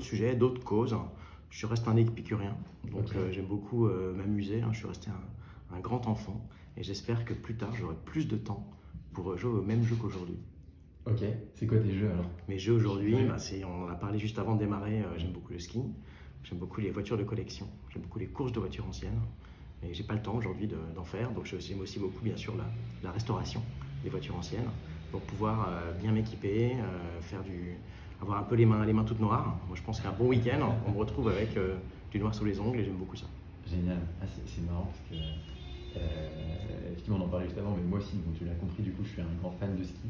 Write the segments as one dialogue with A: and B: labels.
A: Sujets, d'autres causes. Je reste un épicurien, donc
B: Ok.
A: j'aime beaucoup m'amuser. Je suis resté un grand enfant et j'espère que plus tard j'aurai plus de temps pour jouer au même jeu qu'aujourd'hui.
B: Ok, c'est quoi tes jeux alors?
A: Mes jeux aujourd'hui,
B: Ouais.
A: on en a parlé juste avant de démarrer, j'aime beaucoup le ski, j'aime beaucoup les voitures de collection, j'aime beaucoup les courses de voitures anciennes et j'ai pas le temps aujourd'hui d'en faire, donc j'aime aussi beaucoup bien sûr la restauration des voitures anciennes pour pouvoir bien m'équiper, avoir un peu les mains toutes noires. Moi je pense qu'un bon week-end, on me retrouve avec du noir sous les ongles et j'aime beaucoup ça.
B: Génial. Ah, c'est marrant parce que effectivement on en parlait juste avant, mais moi aussi, bon, tu l'as compris, du coup je suis un grand fan de ski.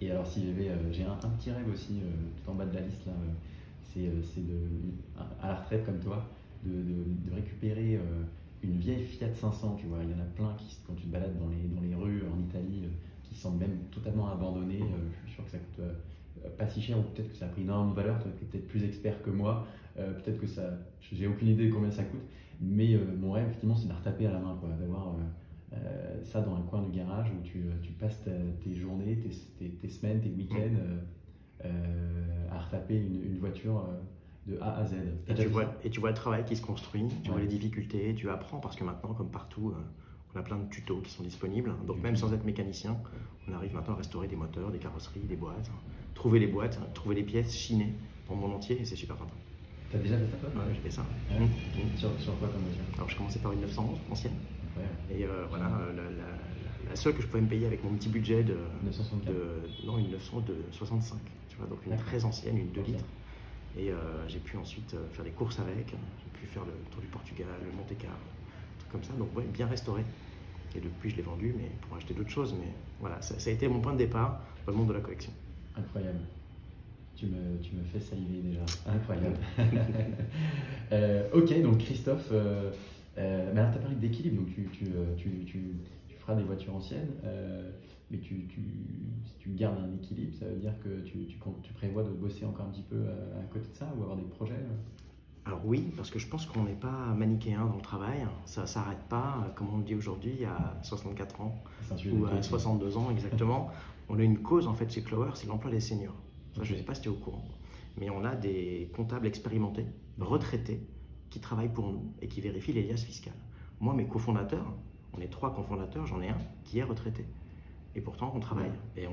B: Et alors si j'avais, j'ai un petit rêve aussi, tout en bas de la liste là, c'est à la retraite comme toi, de récupérer une vieille Fiat 500, tu vois. Il y en a plein qui, quand tu te balades dans les rues en Italie, qui semblent même totalement abandonnées. Je suis sûr que ça coûte pas si cher, ou peut-être que ça a pris énormément de valeur. Toi qui es peut-être plus expert que moi, peut-être que ça, j'ai aucune idée de combien ça coûte. Mais mon rêve, effectivement, c'est de la retaper à la main, quoi, d'avoir ça dans un coin du garage où tu passes tes journées, tes semaines, tes week-ends à retaper une voiture de A à Z.
A: Et tu vois le travail qui se construit, tu vois
B: Ouais.
A: les difficultés, tu apprends parce que maintenant, comme partout, on a plein de tutos qui sont disponibles. Donc même sans être mécanicien, on arrive maintenant à restaurer des moteurs, des carrosseries, des boîtes, trouver les boîtes, trouver les pièces, chiner dans le monde entier et c'est super sympa.
B: T'as déjà fait ça, toi?
A: Ouais, j'ai fait ça.
B: Ouais. Sur quoi comme voiture?
A: Alors je commençais par une 911 ancienne
B: Incroyable.
A: et voilà, la seule que je pouvais me payer avec mon petit budget
B: 964.
A: non, une 911 de 65, tu vois, donc une
B: D'accord.
A: très ancienne, une 2
B: Ok.
A: litres. Et j'ai pu ensuite faire des courses avec, j'ai pu faire le tour du Portugal, le Monte-Carlo, des trucs comme ça. Donc ouais, bien restauré. Et depuis, je l'ai vendu, mais pour acheter d'autres choses. Mais voilà, ça a été mon point de départ dans le monde de la collection.
B: Incroyable. Tu me fais saliver déjà. Incroyable. Ok, donc Christophe, mais alors tu as parlé d'équilibre, donc tu feras des voitures anciennes, mais si tu gardes un équilibre, ça veut dire que tu prévois de bosser encore un petit peu à côté de ça ou avoir des projets
A: Alors oui, parce que je pense qu'on n'est pas manichéen dans le travail. Ça ne s'arrête pas, comme on le dit aujourd'hui, à 64 ans
B: C'est un sujet
A: ou
B: de
A: à
B: politique.
A: 62 ans exactement. On a une cause en fait chez Clower, c'est l'emploi des seniors. Ça, je ne sais pas si tu es au courant. Mais on a des comptables expérimentés, retraités, qui travaillent pour nous et qui vérifient les liasses fiscales. Moi, mes cofondateurs, on est 3 cofondateurs, j'en ai un qui est retraité. Et pourtant, on travaille. Et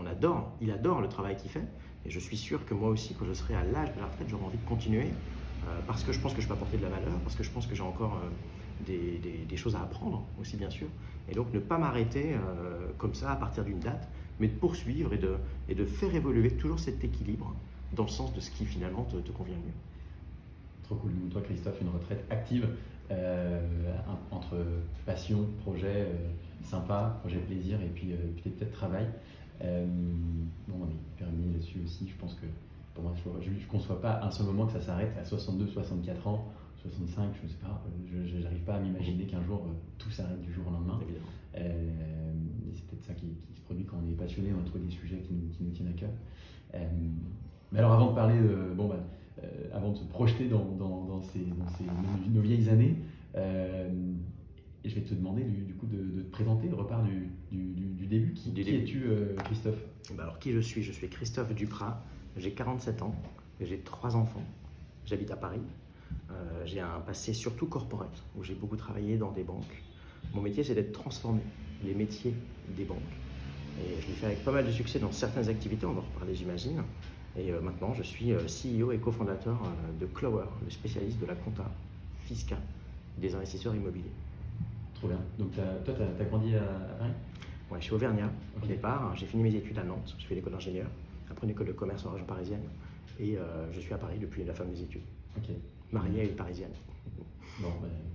A: il adore le travail qu'il fait. Et je suis sûr que moi aussi, quand je serai à l'âge de la retraite, j'aurai envie de continuer parce que je pense que je peux apporter de la valeur, parce que je pense que j'ai encore des choses à apprendre aussi, bien sûr. Et donc, ne pas m'arrêter comme ça à partir d'une date, mais de poursuivre et de faire évoluer toujours cet équilibre dans le sens de ce qui finalement te convient le mieux.
B: Trop cool. Donc toi, Christophe, une retraite active entre passion, projet sympa, projet plaisir et puis peut-être travail. Bon, on est hyper aligné là-dessus aussi. Je pense que pour moi, je ne conçois pas un seul moment que ça s'arrête à 62, 64 ans, 65, je ne sais pas. Je n'arrive pas à m'imaginer qu'un jour tout s'arrête du jour au lendemain.
A: Évidemment.
B: Et c'est peut-être ça qui se produit quand on est passionné, on trouve des sujets qui nous tiennent à cœur. Mais alors avant de parler, avant de se projeter dans nos vieilles années, je vais te demander du coup de te présenter, de repart du début. Qui es-tu, Christophe?
A: Alors qui je suis? Je suis Christophe Duprat, j'ai 47 ans, j'ai 3 enfants, j'habite à Paris. J'ai un passé surtout corporate, où j'ai beaucoup travaillé dans des banques. Mon métier, c'est d'être transformé, les métiers des banques. Et je l'ai fait avec pas mal de succès dans certaines activités, on va en reparler j'imagine. Et maintenant, je suis CEO et cofondateur de Clower, le spécialiste de la compta fiscale des investisseurs immobiliers.
B: Trop bien. Donc toi, tu as grandi à Paris?
A: Ouais, je suis auvergnat au
B: Ok.
A: départ. J'ai fini mes études à Nantes, j'ai fait l'école d'ingénieur, après une école de commerce en région parisienne. Et je suis à Paris depuis la fin de mes études.
B: Ok.
A: Marié à une parisienne.
B: Bon,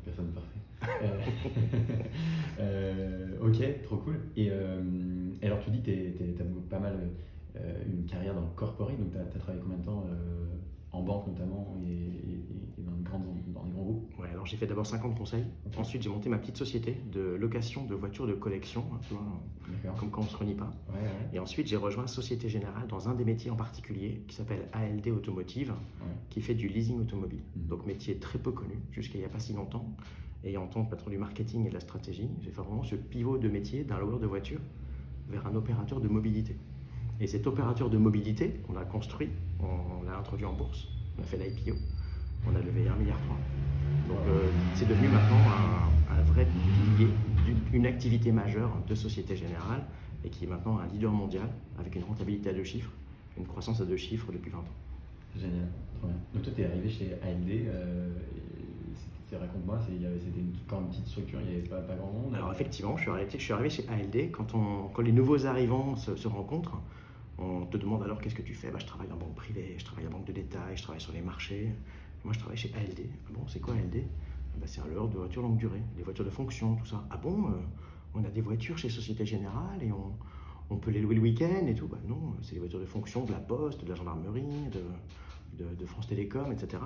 B: personne n'est parfait. Ok, trop cool. Et alors, tu dis que tu as pas mal une carrière dans le corporate, donc tu as travaillé combien de temps en banque notamment et dans les grands groupes?
A: Ouais, alors j'ai fait d'abord 5 ans de conseil.
B: Ok.
A: Ensuite, j'ai monté ma petite société de location de voitures de collection, un peu
B: D'accord.
A: comme quand on ne se renie pas.
B: Ouais.
A: Et ensuite, j'ai rejoint Société Générale dans un des métiers en particulier qui s'appelle ALD Automotive, qui fait du leasing automobile. Donc métier très peu connu jusqu'à il n'y a pas si longtemps. Et en tant que patron du marketing et de la stratégie, j'ai fait vraiment ce pivot de métier d'un loueur de voiture vers un opérateur de mobilité. Et cet opérateur de mobilité qu'on a construit, on l'a introduit en bourse, on a fait l'IPO. On a levé 1,3 milliard. Donc c'est devenu maintenant un vrai pilier d'une activité majeure de Société Générale et qui est maintenant un leader mondial avec une rentabilité à 2 chiffres, une croissance à 2 chiffres depuis 20 ans.
B: Génial, trop bien. Donc toi, tu es arrivé chez ALD, raconte-moi, c'était quand une petite structure, il n'y avait pas grand monde.
A: Alors effectivement, je suis arrivé chez ALD, quand les nouveaux arrivants se rencontrent, on te demande alors qu'est-ce que tu fais? Je travaille en banque privée, je travaille en banque de détail, je travaille sur les marchés. Moi je travaille chez ALD. Ah bon, c'est quoi ALD? C'est un loueur de voitures longue durée, des voitures de fonction, tout ça. Ah bon, on a des voitures chez Société Générale et on peut les louer le week-end et tout? Non, c'est des voitures de fonction de la Poste, de la gendarmerie, de France Télécom, etc.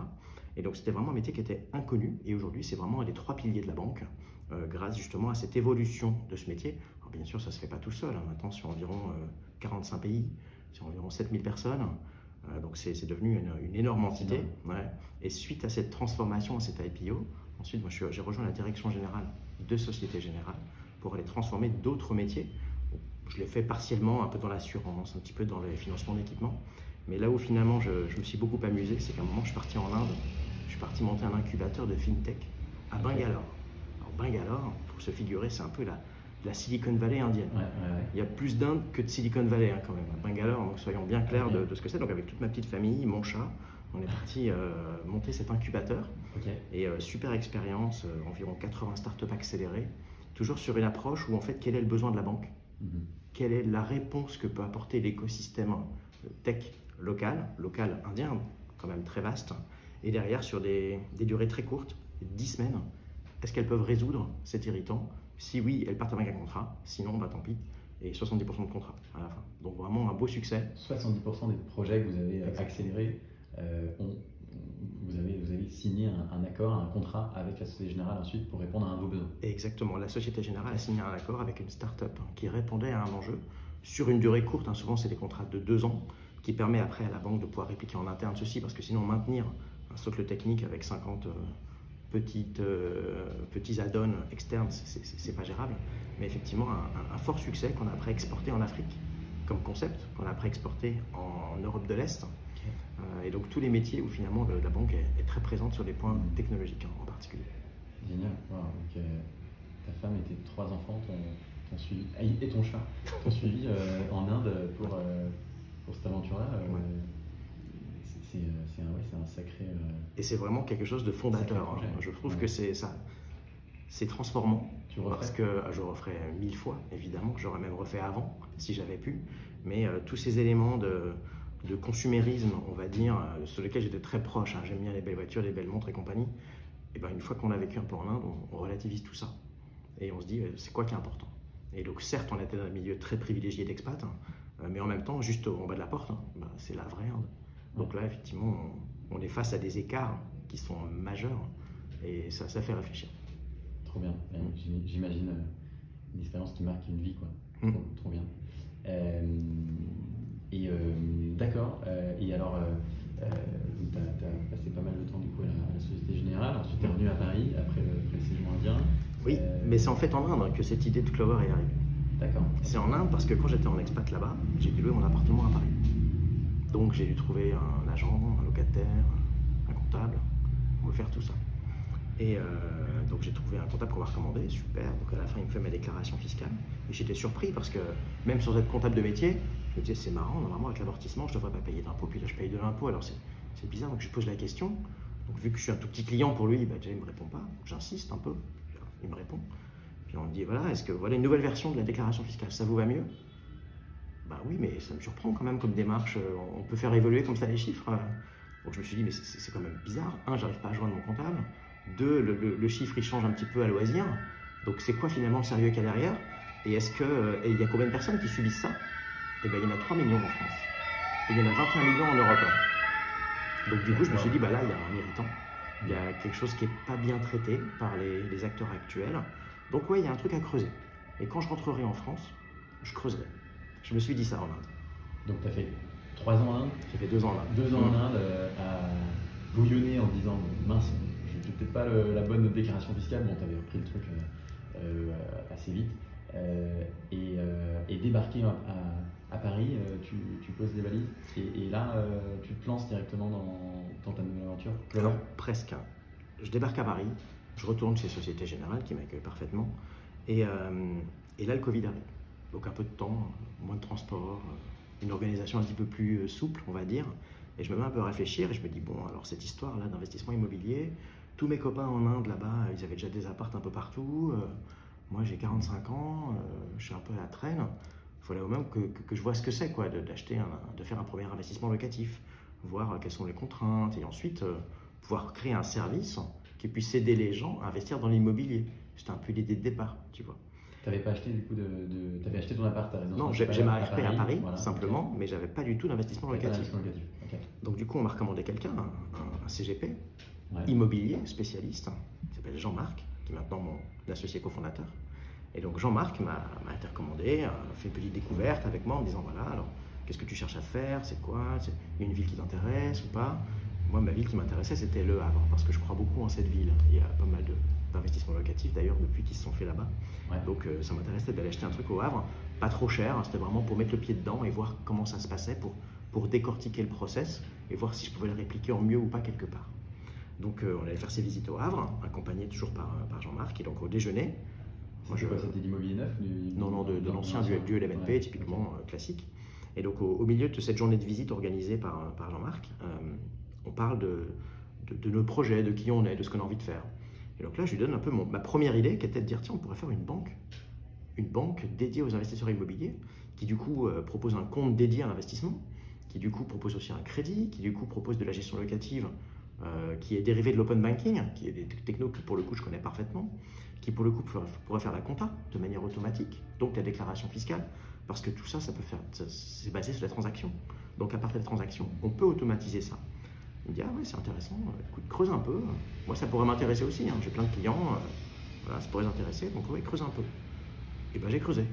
A: Et donc c'était vraiment un métier qui était inconnu et aujourd'hui c'est vraiment un des 3 piliers de la banque grâce justement à cette évolution de ce métier. Alors bien sûr ça ne se fait pas tout seul, maintenant sur environ 45 pays, sur environ 7000 personnes, donc c'est devenu une énorme entité. Ouais. Et suite à cette transformation, à cette IPO, ensuite moi j'ai rejoint la direction générale de Société Générale pour aller transformer d'autres métiers. Je l'ai fait partiellement un peu dans l'assurance, un petit peu dans les financements d'équipement. Mais là où finalement je me suis beaucoup amusé, c'est qu'à un moment je suis parti en Inde, je suis parti monter un incubateur de FinTech à Bangalore. Alors Bangalore, pour se figurer, c'est un peu la Silicon Valley indienne.
B: Ouais.
A: Il y a plus d'Inde que de Silicon Valley quand même, à Bangalore, donc soyons bien clairs de ce que c'est. Donc avec toute ma petite famille, mon chat, on est parti monter cet incubateur. Et super expérience, environ 80 startups accélérées, toujours sur une approche où en fait quel est le besoin de la banque, quelle est la réponse que peut apporter l'écosystème tech local indien, quand même très vaste, et derrière sur des durées très courtes, 10 semaines, est-ce qu'elles peuvent résoudre cet irritant? Si oui, elles partent avec un contrat, sinon tant pis, et 70% de contrat à la fin. Donc vraiment un beau succès.
B: 70% des projets que vous avez accélérés, vous avez signé un accord, un contrat avec la Société Générale ensuite pour répondre à un de vos besoins.
A: Exactement, la Société Générale a signé un accord avec une start-up qui répondait à un enjeu sur une durée courte, souvent c'est des contrats de 2 ans, qui permet après à la banque de pouvoir répliquer en interne ceci, parce que sinon maintenir un socle technique avec 50 petits add-ons externes, c'est pas gérable. Mais effectivement, un fort succès qu'on a après exporté en Afrique comme concept, qu'on a après exporté en Europe de l'Est. Et donc tous les métiers où finalement la banque est très présente sur des points technologiques en particulier.
B: Génial. Wow. Donc, ta femme et tes 3 enfants t'ont suivi, et ton chat t'ont suivi en Inde pour cette aventure-là. C'est un sacré...
A: Et c'est vraiment quelque chose de fondateur. Je trouve que c'est transformant.
B: Tu referais?
A: Parce que je referais 1000 fois, évidemment. J'aurais même refait avant, si j'avais pu. Mais tous ces éléments de consumérisme, on va dire, sur lesquels j'étais très proche. J'aime bien les belles voitures, les belles montres et compagnie. Et une fois qu'on a vécu un peu en Inde, on relativise tout ça. Et on se dit, c'est quoi qui est important? Et donc certes, on était dans un milieu très privilégié d'expat, mais en même temps, juste en bas de la porte, c'est la vraie Inde. Donc là, effectivement, on est face à des écarts qui sont majeurs et ça fait réfléchir.
B: Trop bien. J'imagine une expérience qui marque une vie, quoi. Trop bien. D'accord. Et alors, tu as passé pas mal de temps du coup à la Société Générale. Ensuite, tu es revenu à Paris après le séjour indien.
A: Oui, mais c'est en fait en Inde que cette idée de Clover est arrivée.
B: D'accord.
A: C'est en Inde parce que quand j'étais en expat là-bas, j'ai dû louer mon appartement à Paris. Donc j'ai dû trouver un agent, un locataire, un comptable pour me faire tout ça. Et donc j'ai trouvé un comptable qu'on m'a recommandé, super. Donc à la fin il me fait ma déclaration fiscale. Et j'étais surpris parce que même sans être comptable de métier, je me disais c'est marrant, normalement avec l'amortissement je ne devrais pas payer d'impôt, puis là je paye de l'impôt, alors c'est bizarre. Donc je pose la question. Donc vu que je suis un tout petit client pour lui, déjà il ne me répond pas. J'insiste un peu, il me répond. Puis on me dit voilà, est-ce que voilà une nouvelle version de la déclaration fiscale, ça vous va mieux? Oui, mais ça me surprend quand même comme démarche. On peut faire évoluer comme ça les chiffres. Donc je me suis dit, mais c'est quand même bizarre. J'arrive pas à joindre mon comptable. 2, le chiffre il change un petit peu à loisir. Donc c'est quoi finalement le sérieux qu'il y a derrière? Et est-ce que il y a combien de personnes qui subissent ça? Il y en a 3 millions en France. Et il y en a 21 millions en Europe. Donc du coup, je me suis dit, là, il y a un irritant. Il y a quelque chose qui n'est pas bien traité par les acteurs actuels. Donc il y a un truc à creuser. Et quand je rentrerai en France, je creuserai. Je me suis dit ça en Inde.
B: Donc tu as fait 3 ans en Inde?
A: J'ai fait 2 ans en Inde.
B: 2 ans en Inde à bouillonner en disant mince, je n'ai peut-être pas la bonne déclaration fiscale. Bon, tu avais repris le truc assez vite. Et débarquer à Paris, tu poses des valises et là, tu te lances directement dans ta nouvelle aventure.
A: Alors, presque. Je débarque à Paris, je retourne chez Société Générale qui m'accueille parfaitement. Et là, le Covid arrive. Donc un peu de temps, moins de transport, une organisation un petit peu plus souple, on va dire. Et je me mets un peu à réfléchir et je me dis, bon, alors cette histoire-là d'investissement immobilier, tous mes copains en Inde, là-bas, ils avaient déjà des apparts un peu partout. Moi, j'ai 45 ans, je suis un peu à la traîne. Il fallait au moins que je vois ce que c'est, quoi, de faire un premier investissement locatif, voir quelles sont les contraintes et ensuite pouvoir créer un service qui puisse aider les gens à investir dans l'immobilier. C'était un peu l'idée de départ, tu vois.
B: Tu n'avais pas acheté du coup t'avais acheté ton appart, ta résidence?
A: Non, j'ai ma RP à Paris, voilà, simplement, okay. Mais j'avais pas du tout d'investissement locatif.
B: Okay.
A: Donc du coup, on m'a recommandé quelqu'un, un CGP,
B: ouais.
A: Immobilier, spécialiste, qui s'appelle Jean-Marc, qui est maintenant mon associé cofondateur. Et donc Jean-Marc m'a été recommandé, fait une petite découverte avec moi en me disant, voilà, alors qu'est-ce que tu cherches à faire, c'est quoi, il y a une ville qui t'intéresse ou pas? Moi, ma ville qui m'intéressait, c'était Le Havre, parce que je crois beaucoup en cette ville. Il y a pas mal d'investissements locatifs d'ailleurs depuis qu'ils se sont faits là-bas. Ouais. Donc ça m'intéressait d'aller acheter un truc au Havre, pas trop cher, c'était vraiment pour mettre le pied dedans et voir comment ça se passait, pour décortiquer le process et voir si je pouvais le répliquer en mieux ou pas quelque part. Donc on allait faire ces visites au Havre, accompagné toujours par Jean-Marc, et donc au déjeuner.
B: C'était l'immobilier neuf
A: Non, de l'ancien du LMNP, ouais, typiquement classique. Et donc au milieu de cette journée de visite organisée par Jean-Marc, on parle de nos projets, de qui on est, de ce qu'on a envie de faire. Et donc là, je lui donne un peu ma première idée, qui était de dire, tiens, on pourrait faire une banque dédiée aux investisseurs immobiliers, qui du coup propose un compte dédié à l'investissement, qui du coup propose aussi un crédit, qui du coup propose de la gestion locative, qui est dérivé de l'open banking, qui est des technos que pour le coup je connais parfaitement, qui pour le coup pourrait faire la compta de manière automatique, donc la déclaration fiscale, parce que tout ça, c'est basé sur la transaction. Donc à partir des transactions, on peut automatiser ça. Il me dit, ah ouais, c'est intéressant, écoute, creuse un peu. Moi, ça pourrait m'intéresser aussi, hein. J'ai plein de clients, voilà, ça pourrait les intéresser, donc ouais, creuse un peu. Et bien j'ai creusé.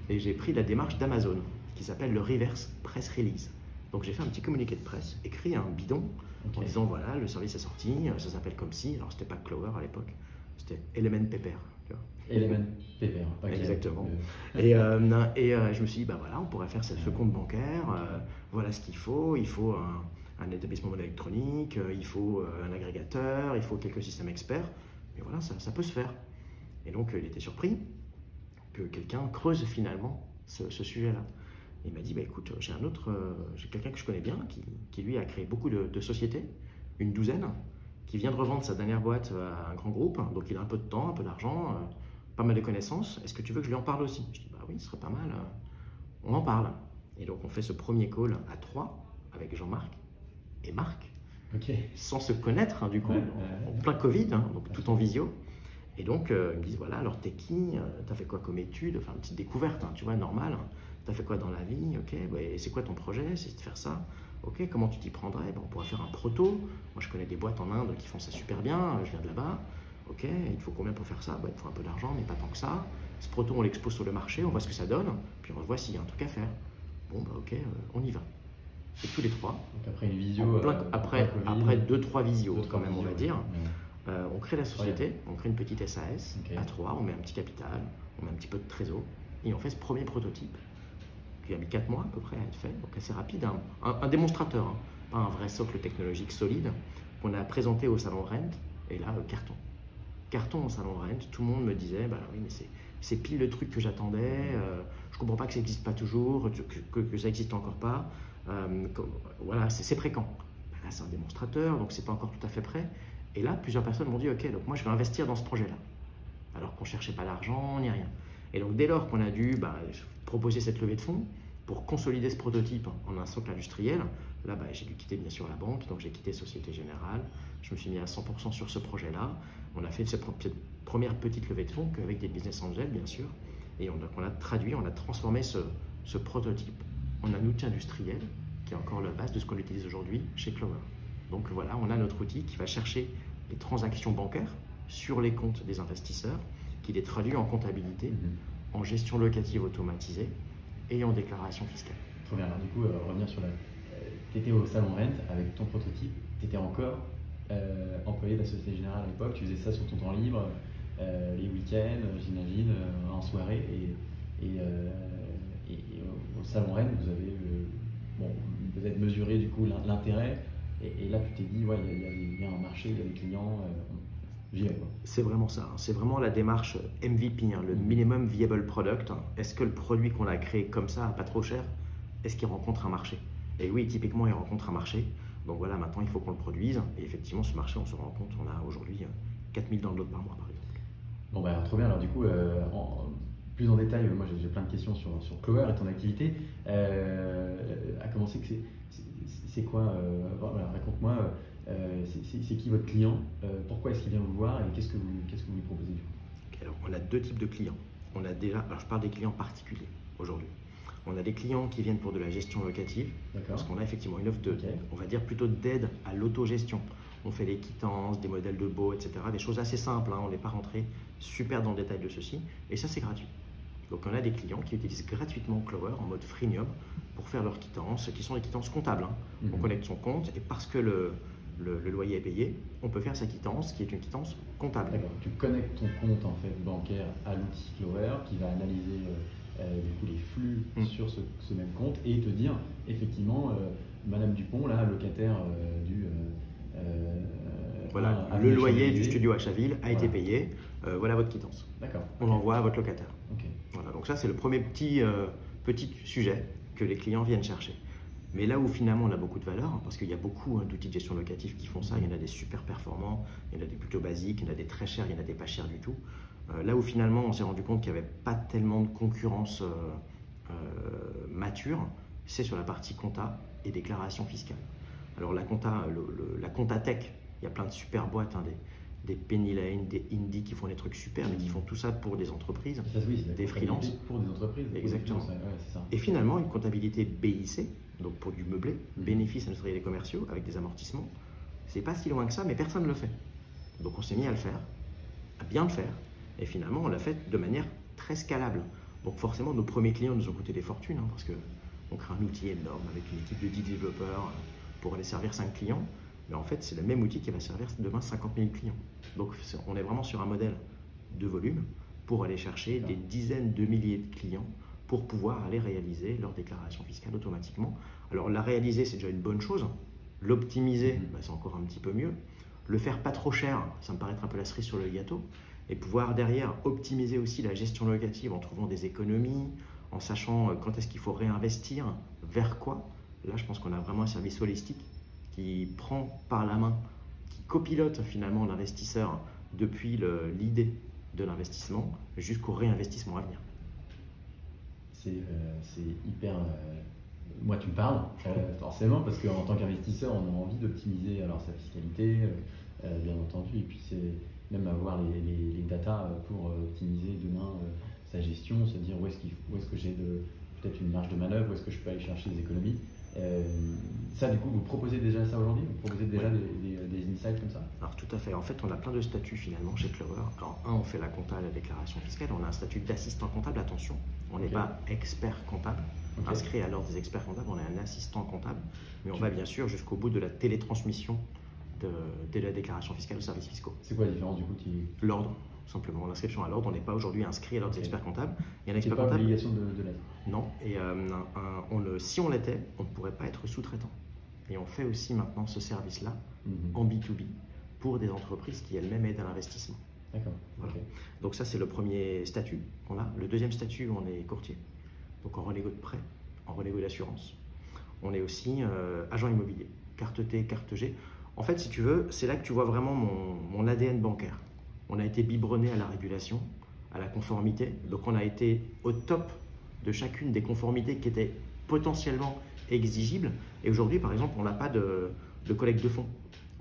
A: Et j'ai pris la démarche d'Amazon, qui s'appelle le Reverse Press Release. Donc j'ai fait un petit communiqué de presse, écrit un bidon, en disant, voilà, le service est sorti, ça s'appelle comme si, alors c'était pas Clover à l'époque, c'était Element Paper.
B: Element Paper, okay.
A: Exactement. Et je me suis dit, bah voilà, on pourrait faire ce compte bancaire, voilà ce qu'il faut un établissement électronique, il faut un agrégateur, il faut quelques systèmes experts, mais voilà, ça peut se faire. Et donc il était surpris que quelqu'un creuse finalement ce sujet-là. Il m'a dit, bah, écoute, j'ai quelqu'un que je connais bien, qui lui a créé beaucoup de sociétés, une douzaine, qui vient de revendre sa dernière boîte à un grand groupe, donc il a un peu de temps, un peu d'argent, pas mal de connaissances. Est-ce que tu veux que je lui en parle aussi? Je dis, bah oui, ce serait pas mal, on en parle. Et donc on fait ce premier call à 3 avec Jean-Marc et Marc, sans se connaître, hein, du coup, en plein Covid, hein, donc tout en visio. Et donc ils me disent, voilà, alors t'es qui, t'as fait quoi comme études, enfin une petite découverte, hein, tu vois, normale, t'as fait quoi dans la vie, ok, bah, c'est quoi ton projet, c'est de faire ça, ok, comment tu t'y prendrais, bah, on pourrait faire un proto, moi je connais des boîtes en Inde qui font ça super bien, je viens de là-bas, ok, il faut combien pour faire ça, bah, il faut un peu d'argent, mais pas tant que ça, ce proto on l'expose sur le marché, on voit ce que ça donne, puis on voit s'il y a un truc à faire, bon bah ok, on y va. Et tous les trois.
B: Donc après une visio,
A: après 2-3 visios quand même, on va dire. On crée la société, on crée une petite SAS à 3, on met un petit capital, on met un petit peu de trésor et on fait ce premier prototype qui a mis 4 mois à peu près à être fait, donc assez rapide, un démonstrateur, hein, pas un vrai socle technologique solide qu'on a présenté au salon Rent et là carton au salon Rent, tout le monde me disait bah oui mais c'est pile le truc que j'attendais, je comprends pas que ça n'existe pas toujours, que ça n'existe encore pas, voilà c'est fréquent. Là c'est un démonstrateur donc c'est pas encore tout à fait prêt. Et là, plusieurs personnes m'ont dit, ok, donc moi je vais investir dans ce projet-là. Alors qu'on ne cherchait pas d'argent ni rien. Et donc dès lors qu'on a dû proposer cette levée de fonds pour consolider ce prototype en un socle industriel, là j'ai dû quitter bien sûr la banque, donc j'ai quitté Société Générale, je me suis mis à 100% sur ce projet-là. On a fait cette première petite levée de fonds qu'avec des business angels bien sûr. Et on a transformé ce prototype en un outil industriel qui est encore la base de ce qu'on utilise aujourd'hui chez Clover. Donc voilà, on a notre outil qui va chercher les transactions bancaires sur les comptes des investisseurs, qui les traduit en comptabilité, en gestion locative automatisée et en déclaration fiscale.
B: Très bien, alors du coup, revenir sur tu étais au salon Rent avec ton prototype, tu étais encore employé de la Société Générale à l'époque, tu faisais ça sur ton temps libre, les week-ends, j'imagine, en soirée. Et au Salon Rennes, vous avez peut-être mesuré du coup l'intérêt. Et là, tu t'es dit, ouais, il y a un marché, il y a des clients, j'y vais, quoi.
A: C'est vraiment ça, hein. C'est vraiment la démarche MVP, hein, le minimum viable product. Est-ce que le produit qu'on a créé comme ça, pas trop cher, est-ce qu'il rencontre un marché? Et oui, typiquement, il rencontre un marché. Donc voilà, maintenant, il faut qu'on le produise. Et effectivement, ce marché, on se rend compte, on a aujourd'hui 4000 downloads par mois, par exemple.
B: Bon, bah, trop bien. Alors, du coup, plus en détail, moi j'ai plein de questions sur Clover et ton activité. À commencer, c'est quoi voilà, raconte-moi, c'est qui votre client, pourquoi est-ce qu'il vient vous voir et qu'est-ce que vous lui proposez du coup?
A: Okay, alors, on a deux types de clients. On a déjà, alors je parle des clients particuliers aujourd'hui. On a des clients qui viennent pour de la gestion locative, parce qu'on a effectivement une offre de, on va dire plutôt d'aide à l'autogestion. On fait des quittances, des modèles de baux, etc. Des choses assez simples, hein. On n'est pas rentré super dans le détail de ceci, et ça c'est gratuit. Donc on a des clients qui utilisent gratuitement Clover en mode freemium pour faire leurs quittances, qui sont des quittances comptables, hein. On connecte son compte, et parce que le loyer est payé, on peut faire sa quittance qui est une quittance comptable.
B: D'accord. Tu connectes ton compte en fait bancaire à l'outil Clover qui va analyser du coup les flux sur ce même compte et te dire effectivement Madame Dupont, là, locataire du
A: voilà, le loyer du studio à Chaville a été payé, voilà votre quittance.
B: D'accord.
A: On l'envoie à votre locataire.
B: Okay.
A: Voilà, donc ça c'est le premier petit sujet que les clients viennent chercher. Mais là où finalement on a beaucoup de valeur, parce qu'il y a beaucoup d'outils de gestion locative qui font ça, il y en a des super performants, il y en a des plutôt basiques, il y en a des très chers, il y en a des pas chers du tout. Là où finalement on s'est rendu compte qu'il n'y avait pas tellement de concurrence mature, c'est sur la partie compta et déclaration fiscale. Alors la compta, la compta tech, il y a plein de super boîtes, hein, des Penny Lane, des Indie qui font des trucs super, mais qui font tout ça pour des entreprises,
B: ça, oui,
A: des freelances.
B: Pour des entreprises.
A: Exactement.
B: Ouais, c'est ça.
A: Et finalement, une comptabilité BIC, donc pour du meublé, bénéfices industriels et commerciaux, avec des amortissements, c'est pas si loin que ça, mais personne ne le fait. Donc on s'est mis à le faire, à bien le faire, et finalement on l'a fait de manière très scalable. Donc forcément, nos premiers clients nous ont coûté des fortunes, hein, parce qu'on crée un outil énorme avec une équipe de 10 développeurs pour aller servir 5 clients. Mais en fait, c'est le même outil qui va servir demain 50 000 clients. Donc on est vraiment sur un modèle de volume pour aller chercher des dizaines de milliers de clients pour pouvoir aller réaliser leur déclaration fiscale automatiquement. Alors la réaliser, c'est déjà une bonne chose. L'optimiser, c'est encore un petit peu mieux. Le faire pas trop cher, ça me paraît être un peu la cerise sur le gâteau. Et pouvoir derrière optimiser aussi la gestion locative en trouvant des économies, en sachant quand est-ce qu'il faut réinvestir, vers quoi. Là, je pense qu'on a vraiment un service holistique qui prend par la main, qui copilote finalement l'investisseur depuis l'idée de l'investissement jusqu'au réinvestissement à venir.
B: C'est hyper... Moi, tu me parles, forcément, parce qu'en tant qu'investisseur, on a envie d'optimiser alors sa fiscalité, bien entendu, et puis c'est même avoir les datas pour optimiser demain sa gestion, se dire où est-ce que j'ai peut-être une marge de manœuvre, où est-ce que je peux aller chercher des économies. Ça, du coup, vous proposez déjà ça aujourd'hui? Vous proposez déjà des insights comme ça?
A: Alors tout à fait. En fait, on a plein de statuts finalement chez Clover. Alors on fait la compta et la déclaration fiscale. On a un statut d'assistant comptable. Attention, on n'est pas expert comptable. Inscrit à l'ordre des experts comptables, on est un assistant comptable. Mais on va bien sûr jusqu'au bout de la télétransmission de la déclaration fiscale aux services fiscaux.
B: C'est quoi la différence du coup?
A: L'ordre, simplement. L'inscription à l'ordre, on n'est pas aujourd'hui inscrit à l'ordre des experts comptables. Il y a un expert
B: pas
A: comptable.
B: Obligation de l'être.
A: Non. Et si on l'était, on ne pourrait pas être sous-traitant. Et on fait aussi maintenant ce service-là en B2B pour des entreprises qui elles-mêmes aident à l'investissement.
B: D'accord.
A: Voilà. Donc ça, c'est le premier statut qu'on a. Le deuxième statut, on est courtier. Donc en renégo de prêt, en renégo d'assurance. On est aussi agent immobilier, carte T, carte G. En fait, si tu veux, c'est là que tu vois vraiment mon ADN bancaire. On a été biberonné à la régulation, à la conformité. Donc on a été au top de chacune des conformités qui étaient potentiellement exigibles. Et aujourd'hui, par exemple, on n'a pas de collecte de fonds.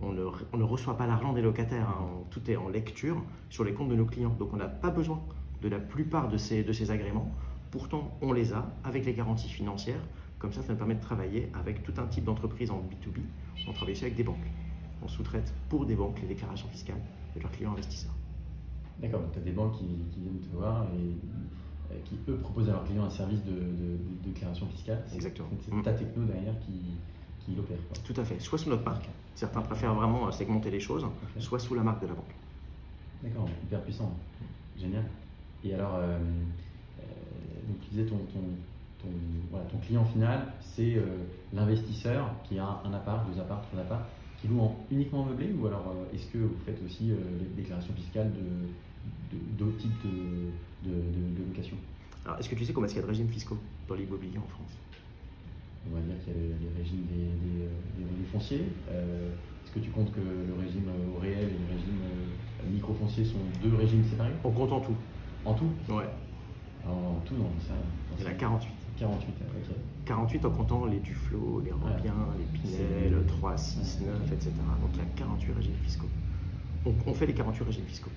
A: On ne reçoit pas l'argent des locataires. Hein. Tout est en lecture sur les comptes de nos clients. Donc on n'a pas besoin de la plupart de ces agréments. Pourtant, on les a avec les garanties financières. Comme ça nous permet de travailler avec tout un type d'entreprise en B2B. On travaille aussi avec des banques. On sous-traite pour des banques les déclarations fiscales de leurs clients investisseurs.
B: D'accord, donc tu as des banques qui viennent te voir et qui, eux, proposent à leurs clients un service de déclaration fiscale.
A: Exactement.
B: C'est ta techno derrière qui l'opère.
A: Tout à fait. Soit sous notre marque, certains préfèrent vraiment segmenter les choses, soit sous la marque de la banque.
B: D'accord, hyper puissant. Génial. Et alors, donc tu disais voilà, ton client final, c'est l'investisseur qui a un appart, deux apparts, trois apparts, qui loue uniquement meublé, ou alors est-ce que vous faites aussi les déclarations fiscales d'autres types de location?
A: Alors, est-ce que tu sais comment est-ce qu'il y a de régimes fiscaux dans l'immobilier en France?
B: On va dire qu'il y a les régimes des revenus fonciers. Est-ce que tu comptes que le régime au réel et le régime micro-foncier sont deux régimes séparés?
A: On compte en tout.
B: En tout?
A: Ouais.
B: Alors, en tout, non, ça.
A: Il y en a 48.
B: 48, ok.
A: 48 en comptant les Duflo, les Rempiens, les Pinel, 3, 6, 9, etc. Donc il y a 48 régimes fiscaux. On fait les 48 régimes fiscaux.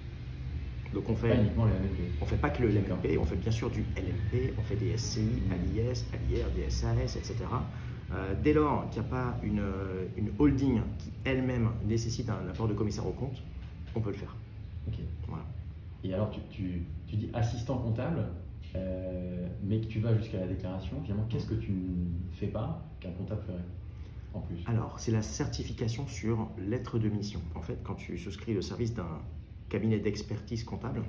A: Donc on fait
B: pas uniquement le LMP.
A: On fait pas que le LMP, on fait bien sûr du LMP, on fait des SCI, ALIS, ALIR, des SAS, etc. Dès lors qu'il n'y a pas une holding qui elle-même nécessite un apport de commissaire aux comptes, on peut le faire.
B: Ok.
A: Voilà.
B: Et alors tu dis assistant comptable, mais que tu vas jusqu'à la déclaration, finalement, qu'est-ce que tu ne fais pas qu'un comptable ferait en plus?
A: Alors, c'est la certification sur lettre de mission. En fait, quand tu souscris le service d'un cabinet d'expertise comptable,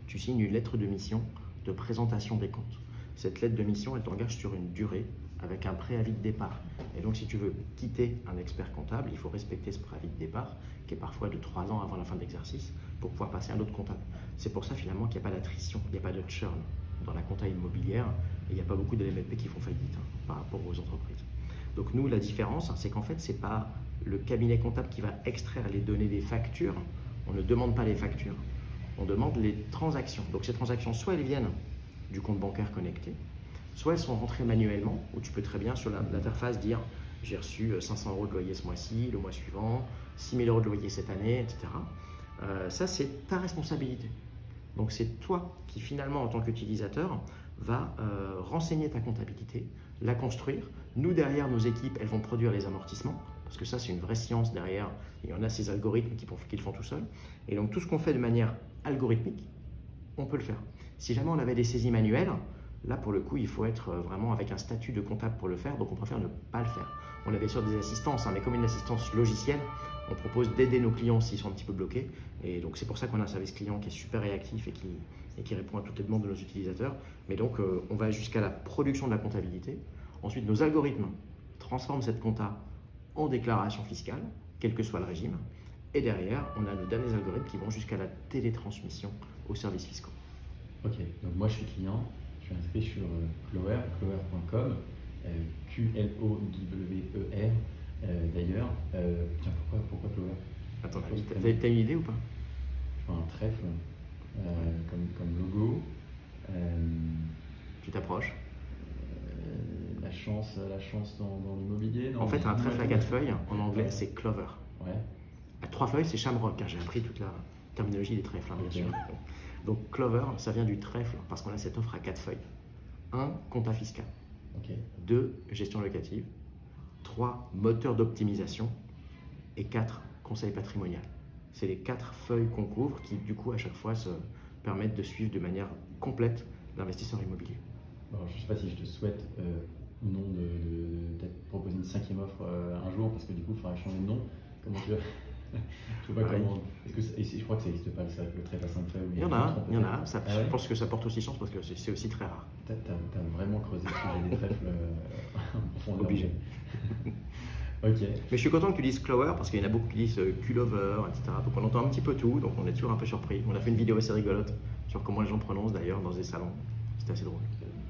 A: tu signes une lettre de mission de présentation des comptes. Cette lettre de mission, elle t'engage sur une durée avec un préavis de départ. Et donc, si tu veux quitter un expert comptable, il faut respecter ce préavis de départ, qui est parfois de 3 ans avant la fin de l'exercice, pour pouvoir passer à un autre comptable. C'est pour ça, finalement, qu'il n'y a pas d'attrition, il n'y a pas de churn dans la compta immobilière, et il n'y a pas beaucoup d'LMNP qui font faillite par rapport aux entreprises. Donc, nous, la différence, c'est qu'en fait, ce n'est pas le cabinet comptable qui va extraire les données des factures. On ne demande pas les factures, on demande les transactions. Donc, ces transactions, soit elles viennent du compte bancaire connecté, soit elles sont rentrées manuellement, où tu peux très bien sur l'interface dire j'ai reçu 500 € de loyer ce mois-ci, le mois suivant, 6 000 € de loyer cette année, etc. Ça, c'est ta responsabilité. Donc, c'est toi qui, finalement, en tant qu'utilisateur, va renseigner ta comptabilité, la construire. Nous, derrière, nos équipes, elles vont produire les amortissements, parce que ça, c'est une vraie science derrière. Il y en a ces algorithmes qui le font tout seuls. Et donc, tout ce qu'on fait de manière algorithmique, on peut le faire. Si jamais on avait des saisies manuelles, là, pour le coup, il faut être vraiment avec un statut de comptable pour le faire, donc on préfère ne pas le faire. On a bien sûr des assistances, mais comme une assistance logicielle, on propose d'aider nos clients s'ils sont un petit peu bloqués. Et donc, c'est pour ça qu'on a un service client qui est super réactif et qui répond à toutes les demandes de nos utilisateurs. Mais donc, on va jusqu'à la production de la comptabilité. Ensuite, nos algorithmes transforment cette compta en déclaration fiscale, quel que soit le régime. Et derrière, on a nos derniers algorithmes qui vont jusqu'à la télétransmission aux services fiscaux.
B: Ok, donc moi je suis client, je suis inscrit sur Clower, clower.com, Q-L-O-W-E-R d'ailleurs. Tiens, pourquoi Clower?
A: Attends, t'as une idée ou pas?
B: Je vois un trèfle comme logo.
A: Tu t'approches.
B: La chance dans l'immobilier.
A: En fait, un trèfle à 4 feuilles, en anglais, c'est clover.
B: Ouais.
A: À 3 feuilles, c'est shamrock. J'ai appris toute la terminologie des trèfles, bien
B: Okay.
A: sûr. Donc, clover, ça vient du trèfle parce qu'on a cette offre à 4 feuilles. 1, compta fiscal.
B: Okay.
A: 2, gestion locative. 3, moteur d'optimisation. Et 4, conseil patrimonial. C'est les 4 feuilles qu'on couvre qui, du coup, à chaque fois, se permettent de suivre de manière complète l'investisseur immobilier.
B: Bon, je ne sais pas si je te souhaite ou non de peut-être proposer une 5e offre un jour, parce que du coup, il faudra changer de nom. Comment tu vas? Je sais pas comment. Je crois que ça n'existe pas, le trèfle à 5 feuilles.
A: Il y en a. Ça, je pense que ça porte aussi chance parce que c'est aussi très rare.
B: T'as vraiment creusé le sujet des trèfles en fond de
A: obligé.
B: Ok.
A: Mais je suis content que tu dises Clower parce qu'il y en a beaucoup qui disent Q-Lover, etc. Donc on entend un petit peu tout, donc on est toujours un peu surpris. On a fait une vidéo assez rigolote sur comment les gens prononcent d'ailleurs dans des salons. C'était assez drôle.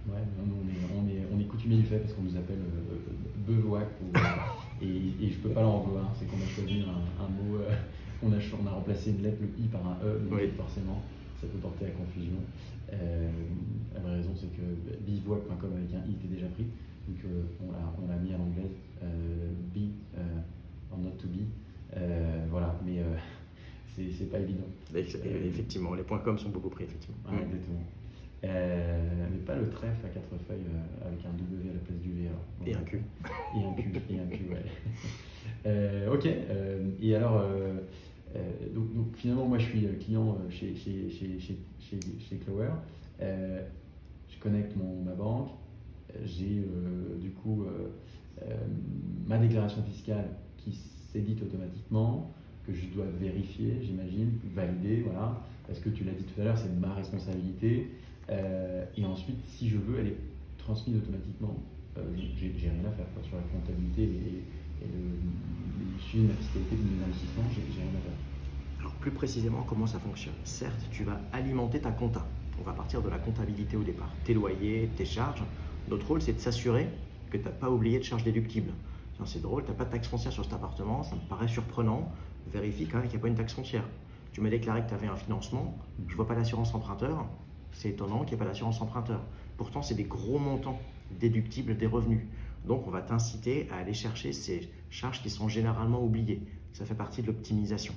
B: Ouais, on est coutumier du fait parce qu'on nous appelle Beuvoac et je peux pas leur en vouloir. C'est qu'on a choisi un mot, on a remplacé une lettre, le I par un E, donc forcément ça peut porter à confusion. La vraie raison c'est que bivouac.com avec un I était déjà pris, donc on l'a mis à l'anglaise, be or not to be, voilà, mais c'est pas évident.
A: Effectivement, les .com sont beaucoup pris, effectivement.
B: Ouais, exactement. Mais pas le trèfle à 4 feuilles avec un W à la place du V. Alors.
A: Et un Q.
B: Et un Q, ouais. Ok. Et alors, donc finalement, moi je suis client chez Clower. Je connecte ma banque. J'ai du coup ma déclaration fiscale qui s'édite automatiquement, que je dois vérifier vérifier, j'imagine, valider, voilà. Parce que tu l'as dit tout à l'heure, c'est ma responsabilité. Et ensuite, si je veux, elle est transmise automatiquement. J'ai rien à faire quoi, sur la comptabilité et le suivi de ma fiscalité, de mes investissements, j'ai rien à faire.
A: Alors plus précisément, comment ça fonctionne? Certes, tu vas alimenter ta compta. On va partir de la comptabilité au départ. Tes loyers, tes charges. Notre rôle, c'est de s'assurer que tu n'as pas oublié de charges déductibles. Tiens, c'est drôle, tu n'as pas de taxe foncière sur cet appartement, ça me paraît surprenant. Vérifie quand même qu'il n'y a pas une taxe foncière. Tu m'as déclaré que tu avais un financement, je ne vois pas l'assurance emprunteur. C'est étonnant qu'il n'y ait pas d'assurance emprunteur. Pourtant, c'est des gros montants déductibles des revenus. Donc, on va t'inciter à aller chercher ces charges qui sont généralement oubliées. Ça fait partie de l'optimisation.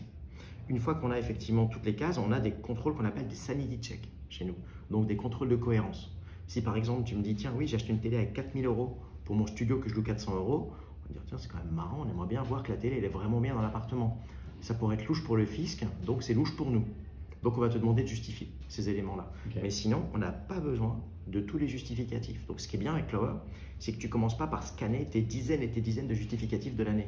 A: Une fois qu'on a effectivement toutes les cases, on a des contrôles qu'on appelle des sanity checks chez nous. Donc, des contrôles de cohérence. Si par exemple, tu me dis, tiens, oui, j'ai acheté une télé avec 4 000 € pour mon studio que je loue 400 €, on va dire, tiens, c'est quand même marrant, on aimerait bien voir que la télé, elle est vraiment bien dans l'appartement. Ça pourrait être louche pour le fisc, donc c'est louche pour nous. Donc, on va te demander de justifier ces éléments-là.
B: Okay.
A: Mais sinon, on n'a pas besoin de tous les justificatifs. Donc, ce qui est bien avec Clover, c'est que tu ne commences pas par scanner tes dizaines et tes dizaines de justificatifs de l'année.